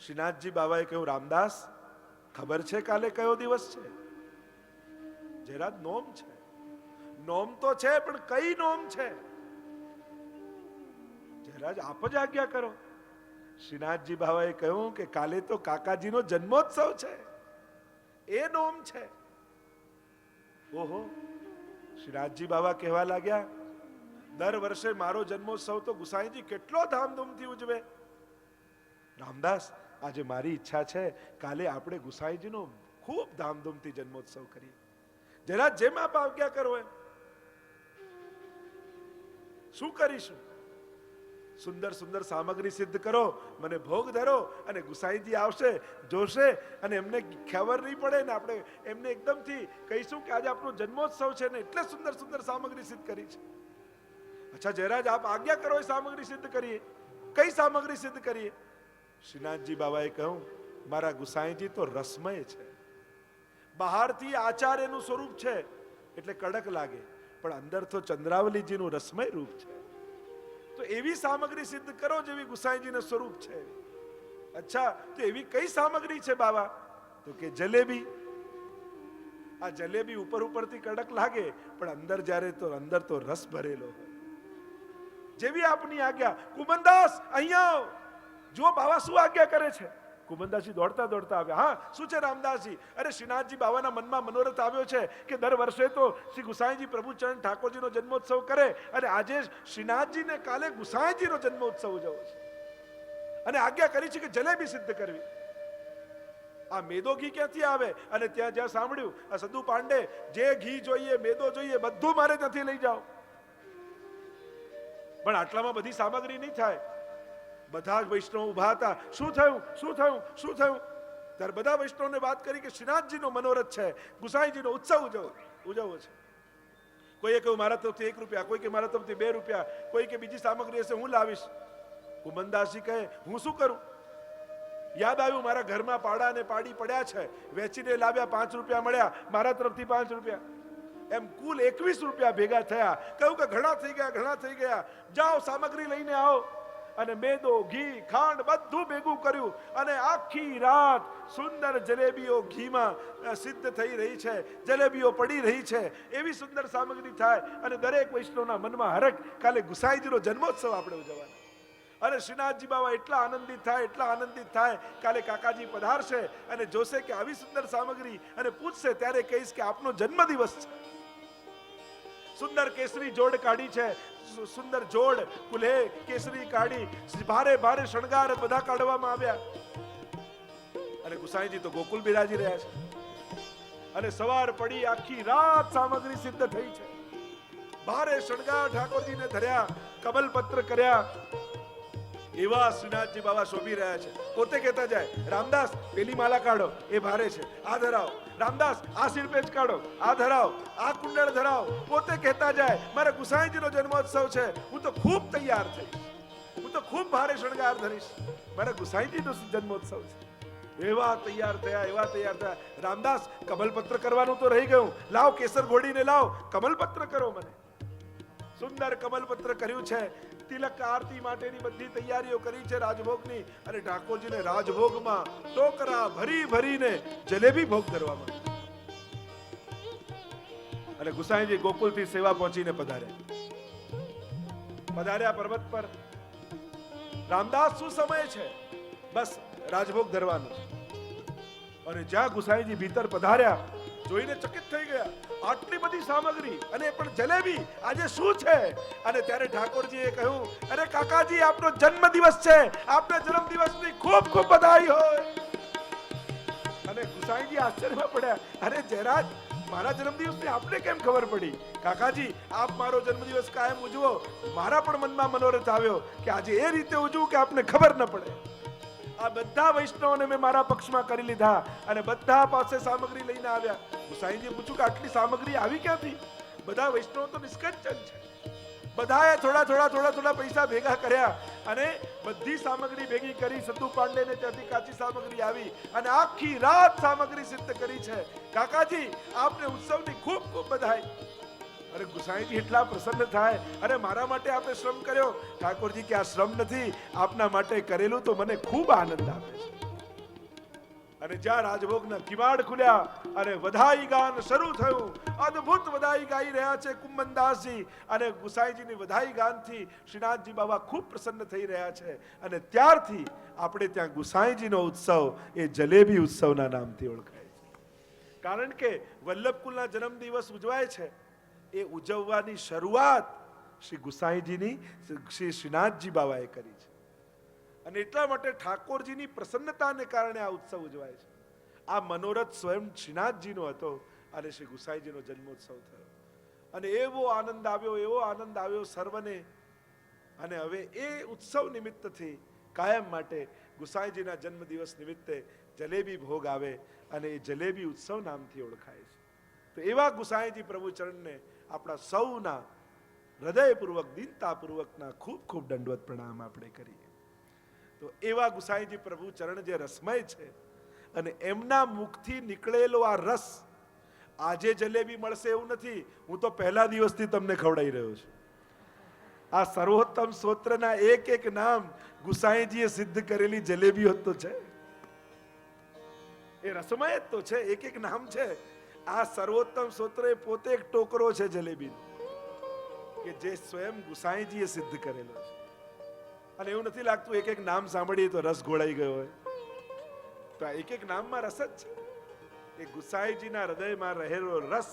શ્રીનાથજી બાબાએ કહ્યું, રામદાસ ખબર છે કાલે કયો દિવસ છે? જરા નોમ છે. નોમ તો છે, પણ કઈ નોમ છે? જરા આપ જ આજ્ઞા કરો. શ્રીનાથજી બાબાએ કહ્યું કે કાલે તો કાકાજીનો જન્મોત્સવ છે, એ નોમ છે. ઓહો, શ્રીનાથજી બાબા કહેવા લાગ્યા, દર વર્ષે મારો જન્મોત્સવ તો ગુસાઈજી કેટલો ધામધૂમથી ઉજવે. રામદાસ આજે મારી ઈચ્છા છે કાલે આપણે ગુસાઈજીનો ખૂબ ધામધૂમથી જન્મોત્સવ કરીએ. જરા જેમ આપ આજ્ઞા કરો એમ. શું કરીશું? સુંદર સુંદર સામગ્રી સિદ્ધ કરો, મને ભોગ ધરો, અને ગુસાઈજી આવશે, જોશે, અને એમને ખબર નહીં પડે ને આપણે એમને એકદમથી કહીશું કે આજે આપણો જન્મોત્સવ છે ને એટલે સુંદર સુંદર સામગ્રી સિદ્ધ કરી છે. અચ્છા જયરાજ આપ આજ્ઞા કરો એ સામગ્રી સિદ્ધ કરીએ. કઈ સામગ્રી સિદ્ધ કરીએ? શ્રીનાથજી બાબાએ કહ્યું, મારા ગુસાઈજી તો રસમય છે. બહારથી આચાર્યનું સ્વરૂપ છે એટલે કડક લાગે, પણ અંદર તો ચંદ્રાવલીજીનું રસમય રૂપ છે. તો એવી સામગ્રી સિદ્ધ કરો જેવી ગુસાઈજીનું સ્વરૂપ છે. અચ્છા, તો એવી કઈ સામગ્રી છે બાબા? તો કે જલેબી. આ જલેબી ઉપર ઉપરથી કડક લાગે, પણ અંદર જ્યારે તો અંદર તો રસ ભરેલો હોય. જેવી આપની આજ્ઞા. કુમનદાસ અહીંયા જો બાબા શું આજ્ઞા કરે છે? કુમનદાસજી દોડતા દોડતા આવ્યા. હા, શું છે રામદાસજી? અરે શ્રીનાથજી બાબાના મનમાં મનોરથ આવ્યો છે કે દર વર્ષે તો શ્રી ગુસાઈજી પ્રભુચરણ ઠાકોરજીનો જન્મોત્સવ કરે, અને આજે શ્રીનાથજીને કાલે ગુસાઈજીનો જન્મોત્સવ ઉજવવો છે, અને આજ્ઞા કરી છે કે જલેબી સિદ્ધ કરવી. આ મેદો ઘી ક્યાંથી આવે? અને ત્યાં જ્યાં સાંભળ્યું આ સદુ પાંડે, જે ઘી જોઈએ, મેદો જોઈએ, બધું મારે ત્યાંથી લઈ જાઓ. પણ આટલામાં બધી સામગ્રી નહીં થાય. બધા જ વૈષ્ણવ ઉભા હતા. શું થયું? શું થયું? શું થયું? ત્યારે બધા વૈષ્ણવને વાત કરી કે શ્રીનાથજીનો મનોરથ છે, ગુસાઈજીનો ઉત્સવ ઉજવવો છે. કોઈએ કહ્યું મારા તરફથી 1 રૂપિયા, કોઈ કે મારા તરફથી 2 રૂપિયા, કોઈ કે બીજી સામગ્રી હશે હું લાવીશ. કુમનદાસજી કહે, હું શું કરું? યાદ આવ્યું મારા ઘરમાં પાડા અને પાડી પડ્યા છે, વેચીને લાવ્યા, 5 રૂપિયા મળ્યા, મારા તરફથી 5 રૂપિયા. એમ કુલ 21 રૂપિયા ભેગા થયા. કહ્યું કે ઘણા થઈ ગયા, ઘણા થઈ ગયા, જાઓ સામગ્રી લઈને આવો. અને મેદો, ઘી, ખાંડ બધું ભેગું કર્યું અને આખી રાત સુંદર જલેબીઓ ઘીમાં સિદ્ધ થઈ રહી છે, જલેબીઓ પડી રહી છે, એવી સુંદર સામગ્રી થાય અને દરેક વૈષ્ણવના મનમાં હરખ, કાલે ગુસાઈજીનો જન્મોત્સવ આપણે ઉજવવાનો. અને શ્રીનાથજી બાબા એટલા આનંદિત થાય કાલે કાકાજી પધારશે અને જોશે કે આવી સુંદર સામગ્રી અને પૂછશે ત્યારે કહીશ કે આપનો જન્મદિવસ છે. સુંદર કેસરી જોડ કાઢી છે, સુંદર જોડ કુલ્હે કેસરી કાઢી, ભારે ભારે શણગાર બધા કાઢવામાં આવ્યા અને ગુસાઈજી તો ગોકુલ બિરાજી રહ્યા છે. અને સવાર પડી આખી રાત સામગ્રી સિદ્ધ થઈ છે, ભારે શણગાર ઠાકોરજીને ધર્યા, કમલપત્ર કર્યા, એવા શ્રીનાથજી બાબા શોભી રહ્યા છે. પોતે કહેતા જાય, રામદાસ પેલી માલા કાઢો, એ ભારે છે, આ ધરાવો, રામદાસ આ શિરપેચ કાઢો, આ ધરાવો, આ કુંડળ ધરાવો. પોતે કહેતા જાય, મારા ગુસાઈજીનો જન્મોત્સવ છે, હું તો ખૂબ તૈયાર થઈશ, હું તો ખૂબ ભારે શણગાર ધરીશ, મારા ગુસાઈજીનો જન્મોત્સવ છે. એવા તૈયાર થયા. રામદાસ કમલપત્ર કરવાનું તો રહી ગયું, લાવ કેસર ઘોડીને લાવ, કમલપત્ર કરો મને. સુંદર કમલપત્ર કર્યું છે, તિલક આરતી માટેની બધી તૈયારીઓ કરી છે રાજભોગની, અને ઠાકોરજીને રાજભોગમાં ટોકરા ભરી ભરીને જલેબી ભોગ ધરવામાં. અને ગુસાઈજી ગોકુલથી સેવા પહોંચીને પધાર્યા પર્વત પર. રામદાસ શું સમય છે, બસ રાજભોગ ધરવાનો. અને જ્યાં ગુસાઈજી ભીતર પધાર્યા જોઈને ચકિત થઈ ગયા, આટલી બધી સામગ્રી અને પણ જલેબી, આજે શું છે? અને ત્યારે ઠાકોરજીએ કહ્યું, અરે કાકાજી આપનો જન્મદિવસ છે, આપના જન્મદિવસની ખૂબ ખૂબ બધાઈ હોય. અને ગુસાઈજી આશ્ચર્યમાં પડ્યા, અરે જયરાજ મારા જન્મદિવસની આપને કેમ ખબર પડી? કાકાજી આપ મારો જન્મદિવસ કાયમ ઉજવો, મારા પણ મનમાં મનોરથ આવ્યો કે આજે એ રીતે ઉજવું કે આપને ખબર ન પડે. આ બધા વૈષ્ણવોને મેં મારા પક્ષમાં કરી લીધા અને બધા પાસે સામગ્રી લઈને આવ્યા. ગુસાઈજીએ પૂછ્યું કે આટલી સામગ્રી આવી ક્યાંથી? બધા વૈષ્ણવો તો નિષ્કંચન છે, બધાએ થોડા પૈસા ભેગા કર્યા અને બધી સામગ્રી ભેગી કરી. સતુ પાંડેને ત્યાંથી કાચી સામગ્રી આવી અને આખી રાત સામગ્રી સિદ્ધ કરી છે. કાકાજી આપને ઉત્સવની ખૂબ ખૂબ બધાઈ. અરે ગુસાઈજી એટલા પ્રસન્ન થાય, અરે મારા માટે આપે શ્રમ કર્યો. ઠાકોરજી કે આ શ્રમ નથી, આપના માટે કરેલું તો મને ખૂબ આનંદ આપે છે. અને જ્યાં રાજભોગના કિવાડ ખુલ્યા અને વધાઈ ગાન શરૂ થયું, અદ્ભુત વધાઈ ગાઈ રહ્યા છે કુંભનદાસજી, અને ગુસાઈજીની વધાઈ ગાનથી શ્રીનાથજી બાબા ખૂબ પ્રસન્ન થઈ રહ્યા છે. અને ત્યારથી આપણે ત્યાં ગુસાઈજીનો ઉત્સવ એ જલેબી ઉત્સવના નામથી ઓળખાય છે. કારણ કે વલ્લભકુલના જન્મદિવસ ઉજવાય છે, એ ઉજવવાની શરૂઆત શ્રી ગુસાઈજીની, શ્રી શ્રીનાથજી બાબાએ કરી છે. અને એટલા માટે ઠાકોરજીની પ્રસન્નતાને કારણે આ ઉત્સવ ઉજવાય છે. આ મનોરથ સ્વયં શ્રીનાથજીનો હતો અને શ્રી ગુસાઈજીનો જન્મોત્સવ થયો. અને એવો આનંદ આવ્યો સર્વને. અને હવે એ ઉત્સવ નિમિત્તથી કાયમ માટે ગુસાઈજીના જન્મદિવસ નિમિત્તે જલેબી ભોગ આવે અને એ જલેબી ઉત્સવ નામથી ઓળખાય છે. તો એવા ગુસાઈજી પ્રભુ ચરણને આપણા સૌના હૃદયપૂર્વક, દીનતાપૂર્વકના ખૂબ ખૂબ દંડવત પ્રણામ આપણે કરીએ. તો એવા ગુસાઈજી પ્રભુ ચરણ જે રસમય છે, અને એમના મુખથી નીકળેલો આ રસ, આજે જલેબી મળશે એવું નથી, હું તો પહેલા દિવસથી તમને ખવડાવી રહ્યો છું. આ સર્વોત્તમ સ્તોત્રના એક એક નામ ગુસાઈજીએ સિદ્ધ કરેલી જલેબીઓ તો છે, એ રસમય જ તો છે, એક એક નામ છે. આ સર્વોત્તમ સ્તોત્ર એ પોતે એક ટોકરો છે જલેબી, કે જે સ્વયં ગુસાઈજીએ સિદ્ધ કરેલો છે. અને એવું નથી લાગતું એક એક નામ સાંભળીએ તો રસ ઘોળાઈ ગયો હોય. તો આ એક એક નામમાં રસ જ છે. એ ગુસાઈજીના હૃદયમાં રહેલો રસ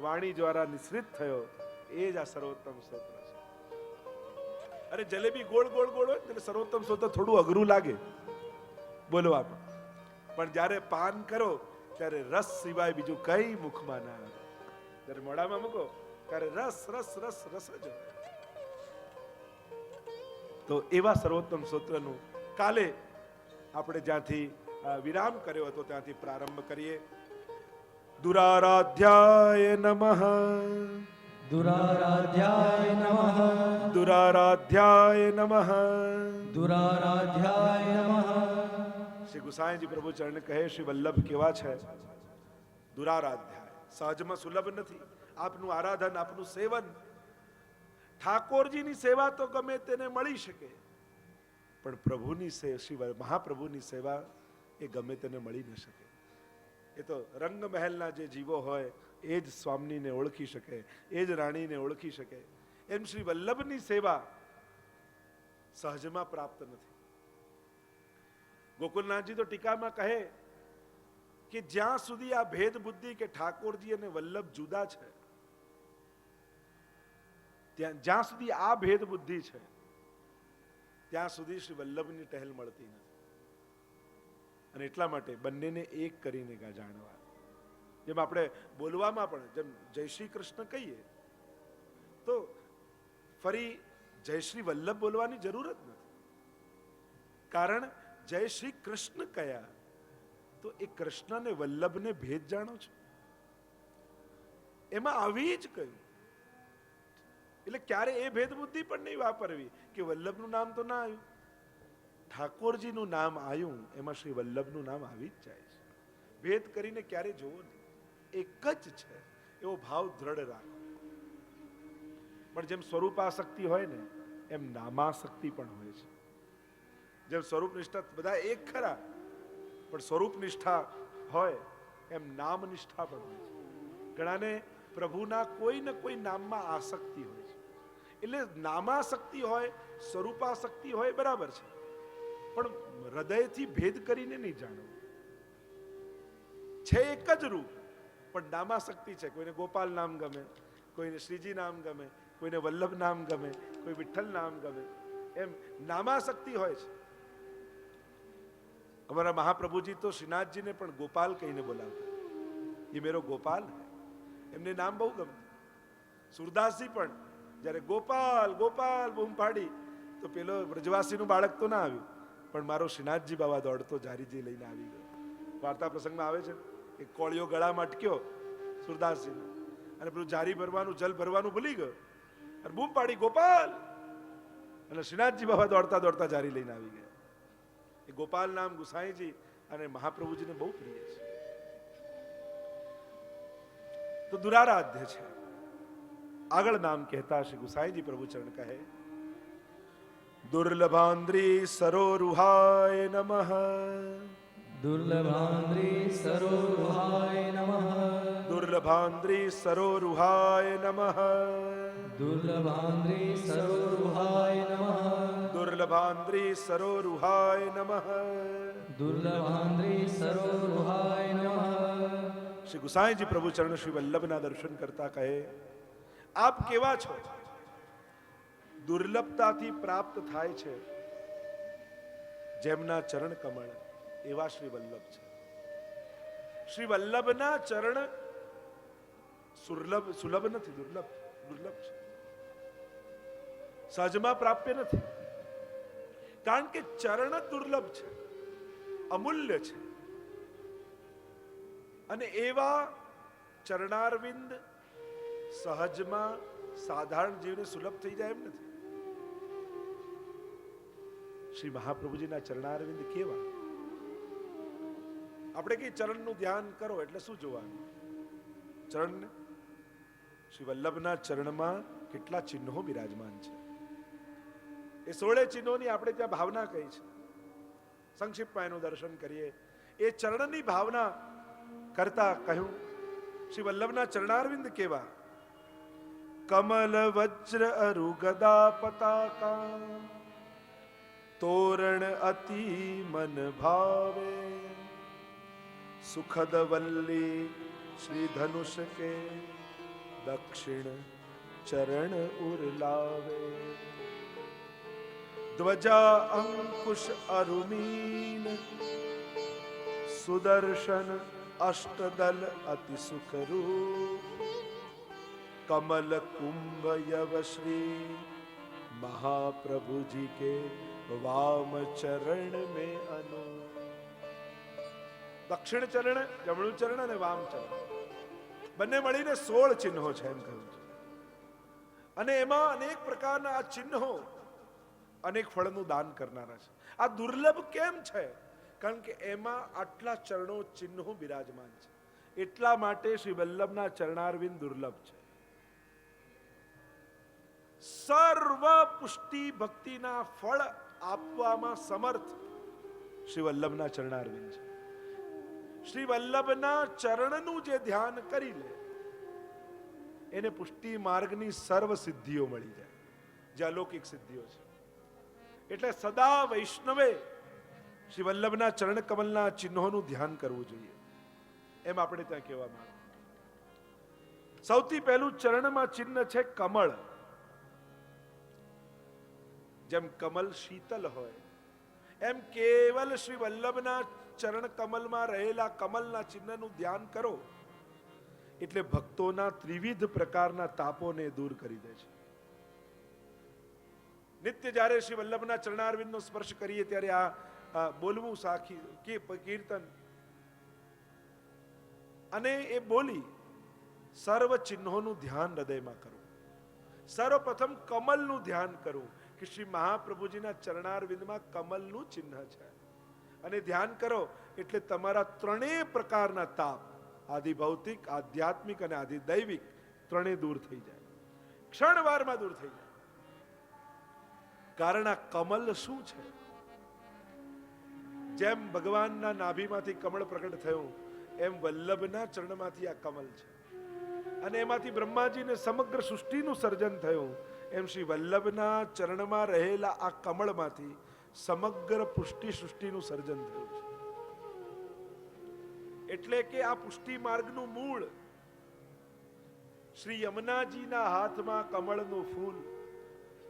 વાણી દ્વારા નિશ્રિત થયો, એ જ આ સર્વોત્તમ સ્તોત્ર છે. અરે જલેબી ગોળ ગોળ ગોળ હોય એટલે સર્વોત્તમ સ્તોત્ર થોડું અઘરું લાગે બોલવામાં, પણ જ્યારે પાન કરો ત્યારે રસ સિવાય બીજું કઈ મુખમાં ના આવે. જ્યારે મોઢામાં મૂકો ત્યારે રસ રસ રસ રસ જ હોય. તો એવા સર્વોત્તમ સ્તોત્રનું કાલે આપણે જ્યાંથી વિરામ કર્યો હતો ત્યાંથી પ્રારંભ કરીએ. દુરારાધ્યાય નમઃ, દુરારાધ્યાય નમઃ, દુરારાધ્યાય નમઃ, દુરારાધ્યાય નમઃ. શ્રી ગુસાઈજી પ્રભુ ચરણ કહે, શ્રી વલ્લભ કેવા છે? દુરારાધ્યાય, સહજમાં સુલભ નથી. આપનું આરાધન, આપનું સેવન, ઠાકોરજીની સેવા તો ગમે તેને મળી શકે, પણ પ્રભુની સેવા, મહાપ્રભુની સેવા એ ગમે તેને મળી ન શકે. એ તો રંગ મહેલના જે જીવો હોય એ જ સ્વામીને ઓળખી શકે, એ જ રાણીને ઓળખી શકે. એમ શ્રી વલ્લભની સેવા સહજમાં પ્રાપ્ત નથી. ગોકુલનાથજી તો ટીકામાં કહે કે જ્યાં સુધી આ ભેદ બુદ્ધિ કે ઠાકોરજી અને વલ્લભ જુદા છે, જ્યાં સુધી આ ભેદ બુદ્ધિ છે, ત્યાં સુધી શ્રી વલ્લભની ટહેલ મળતી નથી. અને એટલા માટે બંનેને એક કરીને જાણવા. જેમ આપણે બોલવામાં પણ જેમ જય શ્રી કૃષ્ણ કહીએ તો ફરી જય શ્રી વલ્લભ બોલવાની જરૂર જ નથી. કારણ જય શ્રી કૃષ્ણ કયા તો એ કૃષ્ણ ને વલ્લભને ભેદ જાણો છો, એમાં આવી જ કહ્યું. એટલે ક્યારે એ ભેદ બુદ્ધિ પણ નહીં વાપરવી કે વલ્લભનું નામ તો ના આવ્યું, ઠાકોરજીનું નામ આવ્યું એમાં શ્રી વલ્લભનું નામ આવી જ જાય છે. ભેદ કરીને ક્યારે જોવો નહીં, એક જ છે એવો ભાવ દ્રઢ રાખો. પણ જેમ સ્વરૂપાસક્તિ હોય ને એમ નામાસક્તિ પણ હોય છે. જેમ સ્વરૂપ નિષ્ઠા બધા એક ખરા, પણ સ્વરૂપ નિષ્ઠા હોય એમ નામ નિષ્ઠા પણ હોય છે. ઘણાને પ્રભુના કોઈ ને કોઈ નામમાં આસક્તિ હોય છે. એટલે નામાસક્તિ હોય સ્વરૂપાસક્તિ હોય બરાબર છે, પણ હૃદયથી ભેદ કરીને નહીં જાણવું. છે એક જ રૂપ, પણ નામાસક્તિ છે. કોઈને ગોપાલ નામ ગમે, કોઈને શ્રીજી નામ ગમે, કોઈને વલ્લભ નામ ગમે, કોઈ વિઠ્ઠલ નામ ગમે, એમ નામાસક્તિ હોય છે. અમારા મહાપ્રભુજી તો શ્રીનાથજીને પણ ગોપાલ કહીને બોલાવતા, એ મેરો ગોપાલ હૈ. એમને નામ બહુ ગમતું. સુરદાસજી પણ જ્યારે ગોપાલ ગોપાલ બૂમ પાડી તો પેલો વ્રજવાસીનું બાળક તો ના આવ્યું, પણ મારો શ્રીનાથજી બાબા દોડતો જારીજી લઈને આવી ગયો. વાર્તા પ્રસંગમાં આવે છે કે કોળિયો ગળામાં અટક્યો સુરદાસજીને, અને પેલું જારી ભરવાનું જલ ભરવાનું ભૂલી ગયો અને બૂમ પાડી ગોપાલ, અને શ્રીનાથજી બાબા દોડતા દોડતા જારી લઈને આવી ગયા. એ ગોપાલ નામ ગુસાઈજી અને મહાપ્રભુજીને બહુ પ્રિય છે. તો દુરારાધ્ય છે. આગળ નામ કહેતા શ્રી ગુસાઈજી પ્રભુચરણ કહે, દુર્લભાન્દ્રી સરોરુહાય નમઃ, દુર્લભાન્દ્રી સરોરુહાય નમઃ, દુર્લભાન્દ્રી સરોરુહાય નમઃ, દુર્લભાન્દ્રી સરોરુહાય નમઃ, દુર્લભાન્દ્રી સરોરુહાય નમઃ, દુર્લભાન્દ્રી સરોરુહાય નમઃ. શ્રી ગુસાઈજી પ્રભુચરણ શ્રી વલ્લભના દર્શન કરતા કહે, આપ કેવા છો? દુર્લભતાથી પ્રાપ્ત થાય છે જેમના ચરણ કમળ, એવા શ્રી વલ્લભ છે. શ્રી વલ્લભના ચરણ સુલભ નથી, દુર્લભ છે. સહજમાં પ્રાપ્ય નથી, કારણ કે ચરણ દુર્લભ છે, અમૂલ્ય છે. અને એવા ચરણારવિંદ સહજમાં સાધારણ જીવને સુલભ થઈ જાય એમ નથી. શ્રી મહાપ્રભુજીના ચરણારવિંદ કેવા? આપણે કઈ ચરણનું ધ્યાન કરો એટલે શું જોવાનું? ચરણ, શ્રી વલ્લભના ચરણમાં કેટલા ચિહ્નો બિરાજમાન છે. એ 16 ચિહ્નોની આપણે ત્યાં ભાવના કહી છે. સંક્ષિપ્તમાં એનું દર્શન કરીએ. એ ચરણની ભાવના કરતા કહ્યું, શ્રી વલ્લભના ચરણારવિંદ કેવા? કમલ વજ્ર અરુ ગદા પતાકા, તોરણ અતિ મન ભાવે, સુખદ વલ્લી શ્રી ધનુષ કે, દક્ષિણ ચરણ ઉરલાવે, ધ્વજા અંકુશ અરુમીન, સુદર્શન અષ્ટદલ અતિ સુખરૂપ, कमल कुंभ यव श्री महाप्रभु जी के वाम चरण में अनु. દક્ષિણ ચરણ, જમણું ચરણ અને વામ ચરણ બંને મળીને 16 ચિહ્નો છે એમ કહ્યું છે. અને એમાં અનેક પ્રકારના આ ચિહ્નો અનેક ફળનું દાન કરનારા છે. આ દુર્લભ કેમ છે? કારણ કે એમાં આટલા ચરણો ચિહ્નો બિરાજમાન છે. એટલા માટે શ્રી વલ્લભના ચરણારવિંદ દુર્લભ છે. સર્વ પુષ્ટિ ભક્તિના ફળ આપવામાં સમર્થ શ્રી વલ્લભના ચરણારવિંદ છે. શ્રી વલ્લભના ચરણનું જે ધ્યાન કરી લે એને પુષ્ટિ માર્ગની સર્વ સિદ્ધિઓ મળી જાય, જે અલૌકિક સિદ્ધિઓ છે. એટલે સદા વૈષ્ણવે શ્રી વલ્લભના ચરણ કમલના ચિહ્નોનું ધ્યાન કરવું જોઈએ, એમ આપણે ત્યાં કહેવામાં આવે. સૌથી પહેલું ચરણમાં ચિહ્ન છે કમળ. જેમ કમલ શીતલ હોય એમ કેવલ શ્રી વલ્લભના ચરણ કમલમાં રહેલા કમલના ચિહ્નનું ધ્યાન કરો એટલે ભક્તોના ત્રિવિધ પ્રકારના તાપોને દૂર કરી દે છે. નિત્ય જ્યારે શ્રી વલ્લભના ચરણારવિંદનો સ્પર્શ કરીએ ત્યારે આ બોલવું સાખી કે કીર્તન અને એ બોલી સર્વ ચિહ્નોનું ધ્યાન હૃદયમાં કરવું. સર્વપ્રથમ કમલનું ધ્યાન કરવું કે શ્રી મહાપ્રભુજીના ચરણારવિંદમાં કમલનું ચિહ્ન છે, અને ધ્યાન કરો એટલે તમારા ત્રણેય પ્રકારના તાપ, આદિ ભૌતિક, આધ્યાત્મિક અને આદિ દૈવિક, ત્રણેય દૂર થઈ જાય, ક્ષણવારમાં દૂર થઈ જાય. કારણ આ કમલ શું છે? જેમ ભગવાનના નાભીમાંથી કમળ પ્રકટ થયું એમ વલ્લભના ચરણમાંથી આ કમલ છે, અને એમાંથી બ્રહ્માજીને સમગ્ર સૃષ્ટિનું સર્જન થયું એમ શ્રી વલ્લભના ચરણમાં રહેલા આ કમળમાંથી સમગ્ર પુષ્ટિ સૃષ્ટિનું સર્જન થયું છે. એટલે કે આ પુષ્ટિ માર્ગનું મૂળ શ્રી યમુનાજીના હાથમાં કમળનું ફૂલ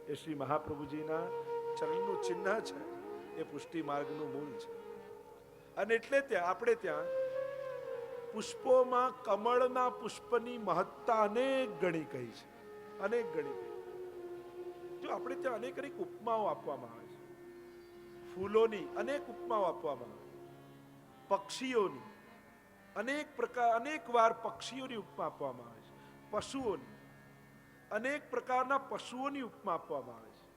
એ શ્રી મહાપ્રભુજીના ચરણનું ચિહ્ન છે, એ પુષ્ટિ માર્ગનું મૂળ છે. અને એટલે ત્યાં આપણે ત્યાં પુષ્પોમાં કમળના પુષ્પની મહત્તા અનેક ગણી કહી છે, અનેક ગણી કહી. જો આપણે ત્યાં અનેક ઉપમાઓ આપવામાં આવે છે, ફૂલોની અનેક ઉપમાઓ આપવામાં આવે, પક્ષીઓની અનેક વાર પક્ષીઓની ઉપમા આપવામાં આવે છે, પશુઓની અનેક પ્રકારના પશુઓની ઉપમા આપવામાં આવે છે.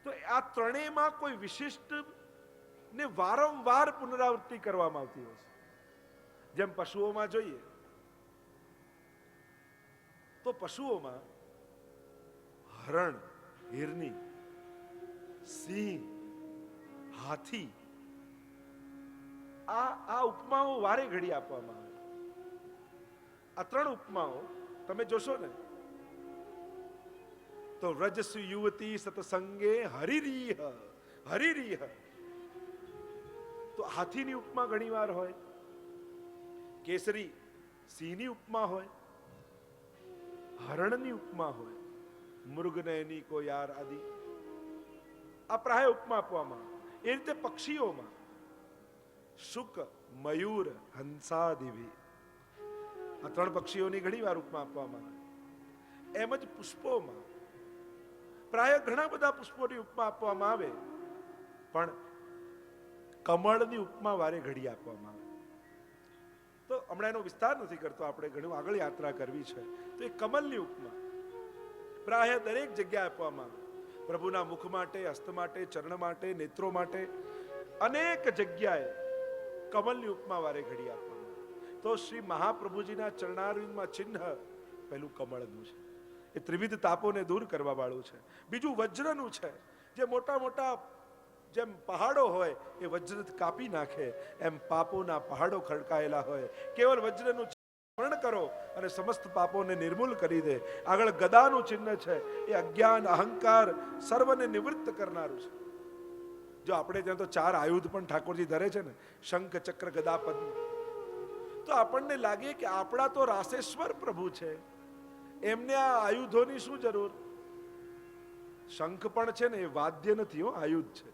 તો આ ત્રણેયમાં કોઈ વિશિષ્ટ ને વારંવાર પુનરાવૃત્તિ કરવામાં આવતી હોય છે. જેમ પશુઓમાં જોઈએ તો પશુઓમાં હરણ, હિરણી, સિંહ, હાથી, આ ઉપમાઓ વારે ઘડી આપવામાં આવે. આ ત્રણ ઉપમાઓ તમે જોશો ને તો વ્રજસુ યુવતી સતસંગે હરિરીહ, હરિરીહ. તો હાથીની ઉપમા ઘણી વાર હોય, કેસરી સિંહની ઉપમા હોય, હરણની ઉપમા હોય, મૃગનયની કો યાર આદિ આ પ્રાય ઉપમા આપવામાં આવે. એ રીતે પક્ષીઓમાં શુક, મયુર, હંસાદિવી આ ત્રણ પક્ષીઓની ઘણી વાર ઉપમા આપવામાં આવે. એમ જ પુષ્પોમાં પ્રાય ઘણા બધા પુષ્પોની ઉપમા આપવામાં આવે, પણ કમળની ઉપમા વારે ઘડી આપવામાં આવે. તો હમણાં એનો વિસ્તાર નથી કરતો, આપણે ઘણું આગળ યાત્રા કરવી છે. તો એ કમલની ઉપમા પ્રાય દરેક જગ્યાએ આપવામાં આવે. પ્રભુના મુખ માટે, હસ્ત માટે, ચરણ માટે, નેત્રો માટે અનેક જગ્યાએ કમલની ઉપમા વારે ઘડી આપવામાં આવે. તો શ્રી મહાપ્રભુજીના ચરણારવિંદમાં ચિહ્ન પહેલું કમળનું છે, એ ત્રિવિધ તાપોને દૂર કરવા વાળું છે. બીજું વજ્રનું છે, જે મોટા મોટા જેમ પહાડો હોય એ વજ્ર કાપી નાખે એમ પાપોના પહાડો ખડકાયેલા હોય. કેવલ વજ્રનું સ્મરણ કરો અને સમસ્ત પાપોને નિર્મૂલ કરી દે. આગળ ગદાનું ચિહ્ન છે, એ અજ્ઞાન, અહંકાર સર્વને નિવૃત્ત કરનારું છે. જો આપણે ત્યાં તો 4 આયુધ પણ ઠાકોરજી ધરે છે ને, શંખ, ચક્ર, ગદા, પદ્મ. તો આપણને લાગે કે આપણા તો રાસેશ્વર પ્રભુ છે, એમને આ આયુધોની શું જરૂર? શંખ પણ છે ને એ વાદ્ય નથી, આયુધ છે.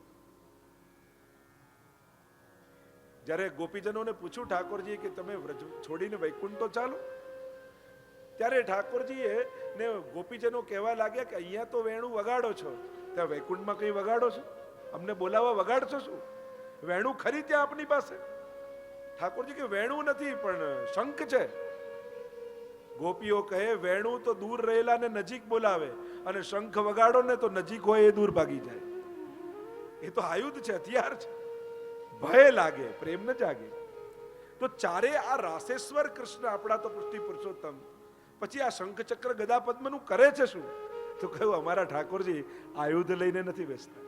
જ્યારે ગોપીજનોને પૂછ્યું ઠાકોરજી કે તમે વ્રજ છોડીને વૈકુંઠ તો ચાલો, ત્યારે ઠાકોરજીએ ને ગોપીજનો કહેવા લાગ્યા કે અહીંયા તો વેણું વગાડો છો, ત્યાં વૈકુંઠમાં કઈ વગાડો છો? અમને બોલાવવા વગાડશો શું? વેણું ખરી ત્યાં આપની પાસે? ઠાકોરજી કે વેણું નથી પણ શંખ છે. ગોપીઓ કહે વેણું તો દૂર રહેલાને નજીક બોલાવે, અને શંખ વગાડો ને તો નજીક હોય એ દૂર ભાગી જાય. એ તો આયુધ છે, હથિયાર છે. ભય લાગે, પ્રેમ ન જાગે. તો ચારે આ રાસેશ્વર કૃષ્ણ આપણા તો પુષ્ટિ પુરુષોત્તમ, પછી આ શંખ, ચક્ર, ગદા, પદ્મનું કરે છે શું? તો કહ્યું અમારા ઠાકોરજી આયુધ લઈને નથી બેસતા,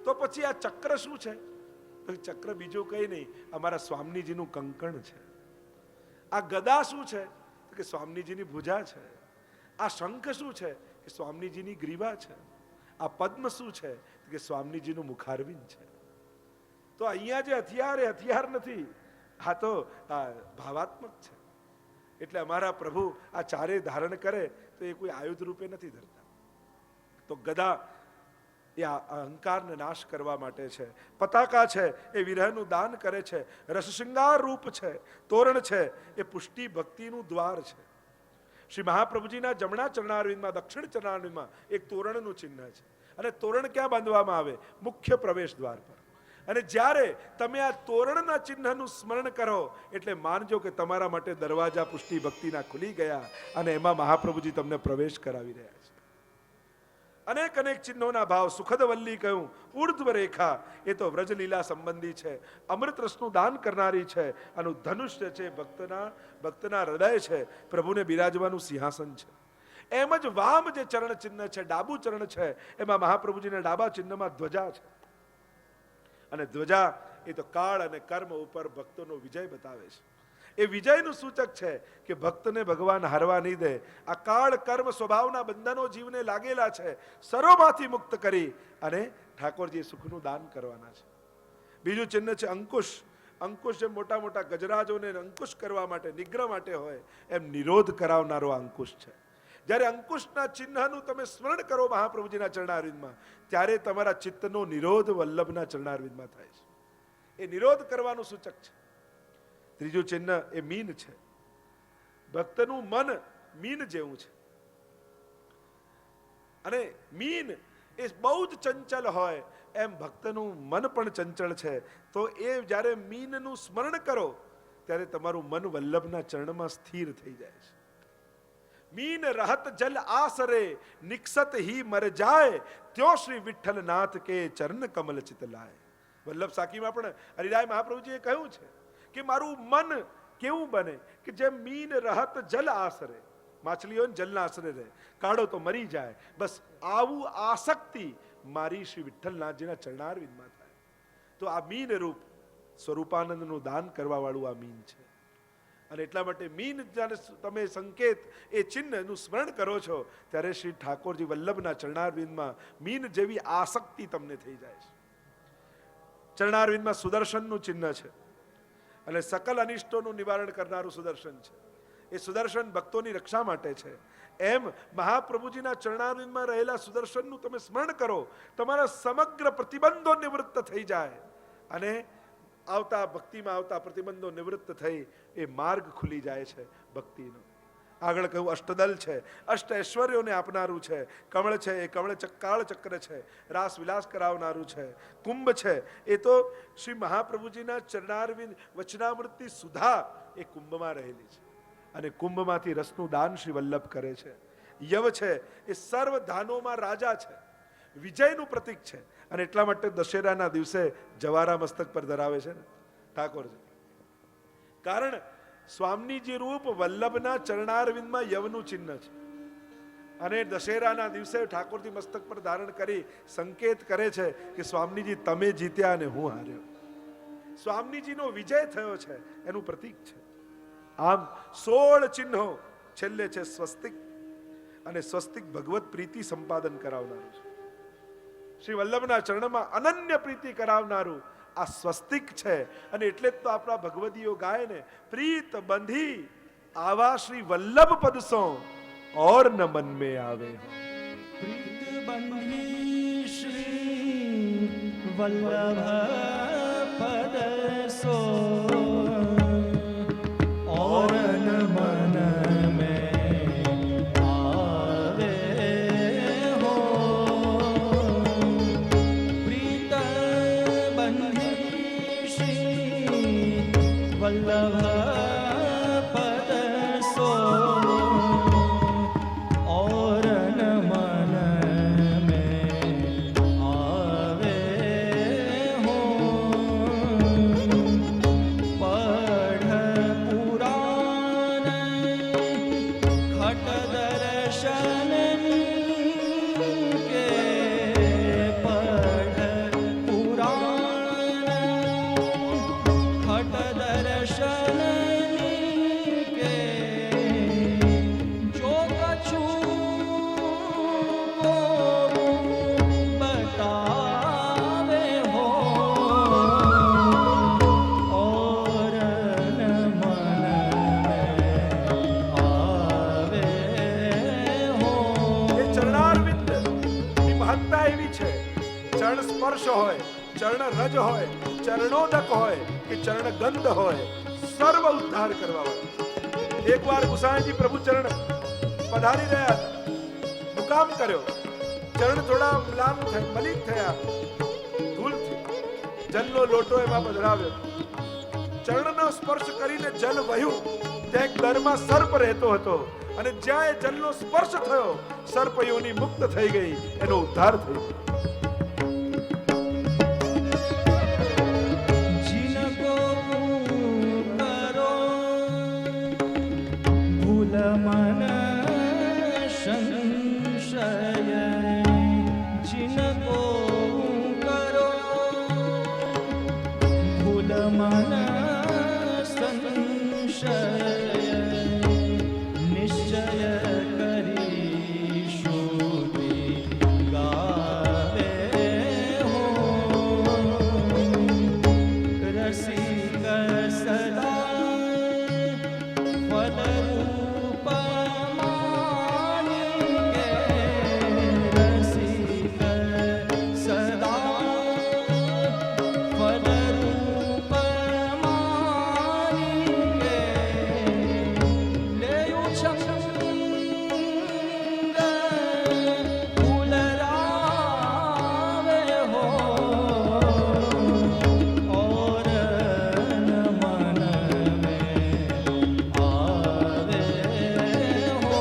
તો પછી આ ચક્ર શું છે? તો ચક્ર બીજું કઈ નહીં, અમારા સ્વામીજીનું કંકણ છે. આ ગદા શું છે? તો કે સ્વામીજીની ભુજા છે. આ શંખ શું છે? કે સ્વામીજીની ગ્રીવા છે. આ પદ્મ શું છે? કે સ્વામીજીનું મુખારવિંદ છે. તો અહીંયા જે હથિયાર એ હથિયાર નથી, આ તો ભાવાત્મક છે. એટલે અમારા પ્રભુ આ ચારે ધારણ કરે તો એ કોઈ આયુધ રૂપે નથી ધરતા. તો ગદા એ અહંકારને નાશ કરવા માટે છે. પતાકા છે એ વિરહનું દાન કરે છે. રસશૃંગાર રૂપ છે, તોરણ છે એ પુષ્ટિ ભક્તિનું દ્વાર છે. શ્રી મહાપ્રભુજીના જમણા ચરણારવિંદમાં, દક્ષિણ ચરણારવિંદમાં એક તોરણનું ચિહ્ન છે. અને તોરણ ક્યાં બાંધવામાં આવે? મુખ્ય પ્રવેશ દ્વાર પર. અને જ્યારે તમે આ તોરણના ચિહ્નનું સ્મરણ કરો એટલે માનજો કે તમારા માટે દરવાજા પુષ્ટિ ભક્તિના ખુલી ગયા અને એમાં મહાપ્રભુજી તમને પ્રવેશ કરાવી રહ્યા છે. અનેક અનેક ચિહ્નોના ભાવ. સુખદ વલ્લી કહ્યું, ઉર્ધ્વ રેખા એ તો વ્રજલીલા સંબંધી છે. અમૃત રસનું દાન કરનારી છે. આનું ધનુષ્ય છે ભક્તના હૃદય છે. પ્રભુને બિરાજવાનું સિંહાસન છે. એમ જ વામ જે ચરણ ચિહ્ન છે, ડાબુ ચરણ છે, એમાં મહાપ્રભુજીના ડાબા ચિહ્નમાં ધ્વજા છે. અને ધ્વજા એ તો કાળ અને કર્મ ઉપર ભક્તોનો વિજય બતાવે છે. એ વિજયનું સૂચક છે કે ભક્તને ભગવાન હારવા નહીં દે. આ કાળ કર્મ સ્વભાવના બંધનો જીવને લાગેલા છે, સર્વમાંથી મુક્ત કરી અને ઠાકોરજી સુખનું દાન કરવાના છે. બીજું ચિહ્ન છે અંકુશ. અંકુશ જેમ મોટા મોટા ગજરાજોને અંકુશ કરવા માટે, નિગ્રહ માટે હોય, એમ નિરોધ કરાવનારો અંકુશ છે. જ્યારે અંકુશના ચિહ્નનું તમે સ્મરણ કરો મહાપ્રભુજીના ચરણારવિંદમાં, ત્યારે તમારા ચિત્તનો નિરોધ વલ્લભના ચરણારવિંદમાં થાય છે. એ નિરોધ કરવાનું સૂચક છે. ત્રીજું ચિહ્ન એ મીન છે. ભક્તનું મન મીન જેવું છે. અને મીન એ બહુ જ ચંચલ હોય એમ ભક્તનું મન પણ ચંચળ છે. તો એ જ્યારે મીનનું સ્મરણ કરો ત્યારે તમારું મન વલ્લભના ચરણમાં સ્થિર થઈ જાય છે. મીન રહત જલ આસરે નિક્ષત હી મર જાય, ત્યો શ્રી વિઠ્ઠલનાથ કે ચરણ કમલ ચિત લાય. વલ્લભ સાખીમાં પણ હરિરાય મહાપ્રભુજીએ કહ્યું છે કે મારું મન કેવું બને કે જેમ મીન રહત જલ આસરે, માછલીઓ જલના આશરે રહે, કાઢો તો મરી જાય, બસ આવું આસક્તિ મારી શ્રી વિઠ્ઠલનાથજીના ચરણારવિંદમાં થાય. તો આ મીન રૂપ સ્વરૂપાનંદનું દાન કરવા વાળું આ મીન છે. અને એટલા માટે મીન જ્યારે તમે સંકેત એ ચિહ્નનું સ્મરણ કરો છો ત્યારે શ્રી ઠાકોરજી વલ્લભના ચરણારવિંદમાં મીન જેવી આસક્તિ તમને થઈ જાય છે. ચરણારવિંદમાં સુદર્શનનું ચિહ્ન છે અને સકલ અનિષ્ટોનું નિવારણ કરનારું સુદર્શન છે. એ સુદર્શન ભક્તોની રક્ષા માટે છે. એમ મહાપ્રભુજીના ચરણારવિંદમાં રહેલા સુદર્શનનું તમે સ્મરણ કરો, તમારા સમગ્ર પ્રતિબંધો નિવૃત્ત થઈ જાય અને આવતા ભક્તિમાં આવતા પ્રતિબંધો નિવૃત્ત થઈ એ માર્ગ ખુલી જાય છે ભક્તિનો. આગળ કહ્યું અષ્ટદલ છે, અષ્ટ ઐશ્વર્યોને આપનારું છે. કમળ છે એ કમળ કાળ ચક્ર છે, રાસ વિલાસ કરાવનારું છે. કુંભ છે એ તો શ્રી મહાપ્રભુજીના ચરણારવિંદ વચનામૃતની સુધા એ કુંભમાં રહેલી છે અને કુંભમાંથી રસનું દાન શ્રી વલ્લભ કરે છે. યવ છે એ સર્વ દાનોમાં રાજા છે, વિજયનું પ્રતીક છે. અને એટલા માટે દશેરાના દિવસે જવારા મસ્તક પર ધરાવે છે ને ઠાકોરજી. કારણ સ્વામીજી રૂપ વલ્લભના ચરણારવિંદમાં યવનું ચિહ્ન છે અને દશેરાના દિવસે ઠાકોરજી મસ્તક પર ધારણ કરી સંકેત કરે છે કે સ્વામીજી તમે જીત્યા અને હું હાર્યો. સ્વામીજીનો વિજય થયો છે એનું પ્રતીક છે. આમ 16 ચિહ્નો, છેલ્લે છે સ્વસ્તિક અને સ્વસ્તિક ભગવત પ્રીતિ સંપાદન કરાવનારું છે. શ્રી વલ્લભના ચરણમાં અનન્ય પ્રીતિ કરાવનારું આ સ્વસ્તિક છે. અને એટલે જ તો આપણા ભગવદીઓ ગાય ને, પ્રીત બંધી આવા શ્રી વલ્લભ પદ સો ઓર ન મન में આવે. પ્રીત બંધી શ્રી વલ્લભ પદ સો और न मन में आवे हो. प्रीत बंधी श्री वल्लभ पद सो और न मन में आवे हो. दर्शन के पढ़ ચરણ સ્પર્શ હોય, ચરણ રજ હોય, ચરણોદક હોય કે ચરણ ગંધ હોય, સર્વ ઉદ્ધાર કરવા વાળા. એકવાર ગુસાઈજી પ્રભુ ચરણ પધારી રહ્યા હતા, મુકામ કર્યો, ચરણ થોડા મ્લાન થયા, મલિન થયા, ધૂળથી જલનો લોટો એમાં પધરાવ્યો, ચરણનો સ્પર્શ કરીને જલ વહ્યું. ત્યાં એક દરમાં સર્પ રહેતો હતો અને જ્યાં એ જલનો સ્પર્શ થયો, સર્પ યોની મુક્ત થઈ ગઈ, એનો ઉદ્ધાર થયો. जिनको करो भूल मन संशय, जिनको करो भूल मन संशय, निश्चय करी श्रुति गावे हो, रसिक सदा फल रूप मानिके, रसिक सदा फल रूप मानिके, लेयु छंग फूलरावे हो, और न मन में आवे हो,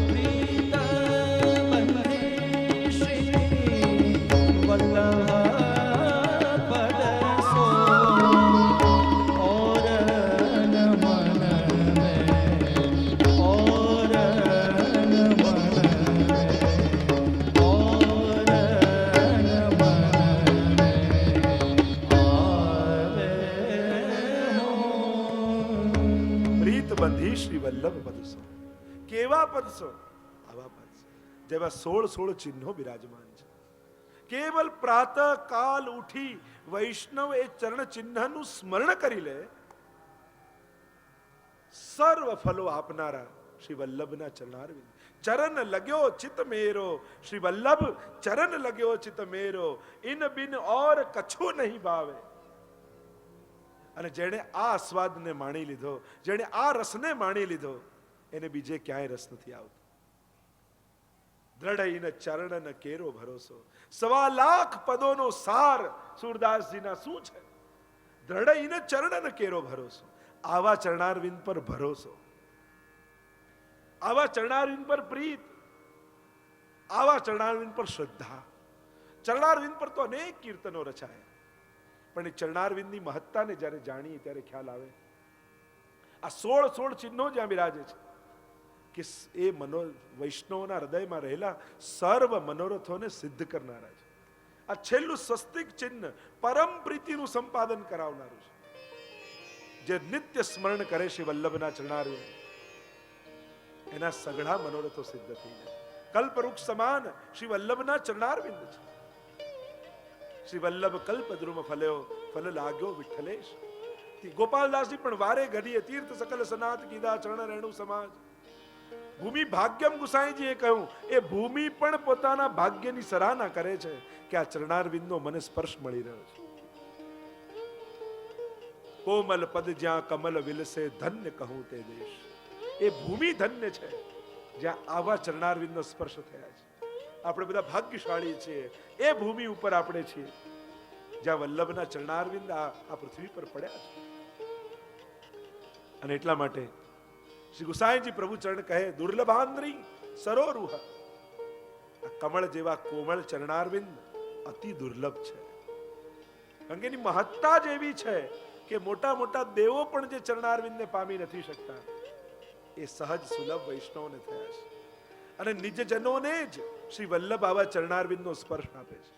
प्रीत बंधे श्री वल्लभ पद सो, और न मन में, और न मन में, और न मन में आवे हो. પ્રીત બંધી શ્રી વલ્લભ પદસો. કેવા પદસો? આવા પદસો જેવા 16 ચિહ્નો બિરાજમાન છે. કેવલ પ્રાતઃ કાલ ઉઠી વૈષ્ણવ એ ચરણ ચિહ્નનું સ્મરણ કરી લે, સર્વ ફલો આપનારા શ્રી વલ્લભના ચરણારવિંદ. ચરણ લગ્યો ચિત મેરો, શ્રી વલ્લભ ચરણ લગ્યો ચિત મેરો, ઇન બિન ઓર કછું નહીં ભાવે. અને જેણે આ આસ્વાદને માણી લીધો, જેણે આ રસને માણી લીધો, એને બીજે ક્યાંય રસ નથી આવતો. દ્રઢઈને ચરણ કેરો ભરોસો. 1.25 લાખ પદોનો સાર સુરદાસજીના શું છે? દ્રઢઈને ચરણ કેરો ભરોસો. આવા ચરણારવિંદ પર ભરોસો, આવા ચરણારવિંદ પર પ્રીત, આવા ચરણારવિંદ પર શ્રદ્ધા. ચરણારવિંદ પર તો અનેક કીર્તનો રચાયા, પણ એ ચરણારવિંદની મહત્તાને જ્યારે જાણીએ ત્યારે ખ્યાલ આવે. આ 16 ચિહ્નો જ્યાં બિરાજે છે કે એ વૈષ્ણવના હૃદયમાં રહેલા સર્વ મનોરથોને સિદ્ધ કરનારા છે. આ છેલ્લું સ્વસ્તિક ચિહ્ન પરમ પ્રીતિનું સંપાદન કરાવનારું છે. જે નિત્ય સ્મરણ કરે છે વલ્લભના ચરણારવિંદ, એના સઘળા મનોરથો સિદ્ધ થઈ જાય. કલ્પવૃક્ષ સમાન શ્રી વલ્લભના ચરણારવિંદ છે. શ્રી વલ્લભ કલ્પદ્રુમ ફલ્યો, ફલ લાગ્યો વિઠ્ઠલેશ. ગોપાલદાસજી પણ વારે ઘડીએ તીર્થ સકલ સનાત કીધા ચરણ રેણુ સમાજ. ભૂમિ ભાગ્યમ ગુસાઈજીએ કહ્યું, એ ભૂમિ પણ પોતાના ભાગ્યની સરાહના કરે છે કે આ ચરણારવિંદનો મને સ્પર્શ મળી રહ્યો છે. કોમલ પદ જ્યાં કમલ વિલસે, ધન્ય કહું તે દેશ. એ ભૂમિ ધન્ય છે જ્યાં આવા ચરણારવિંદનો સ્પર્શ થયા છે. આપણે બધા ભાગ્યશાળી છીએ, એ ભૂમિ ઉપર આપણે છીએ જ્યાં વલ્લભના ચરણારવિંદ આ પૃથ્વી પર પડ્યા છે. અને એટલા માટે શ્રી ગુસાઈજી પ્રભુ ચરણ કહે, દુર્લભાન્દ્રી સરોરુહ. આ કમળ જેવા કોમળ ચરણારવિંદ અતિ દુર્લભ છે. કારણ કે એની મહત્તા જ એવી છે કે મોટા મોટા દેવો પણ જે ચરણારવિંદને પામી નથી શકતા, એ સહજ સુલભ વૈષ્ણવને થયા છે. અને નિજજનોને જ શ્રી વલ્લભ આવા ચરણારવિંદનો સ્પર્શ આપે છે.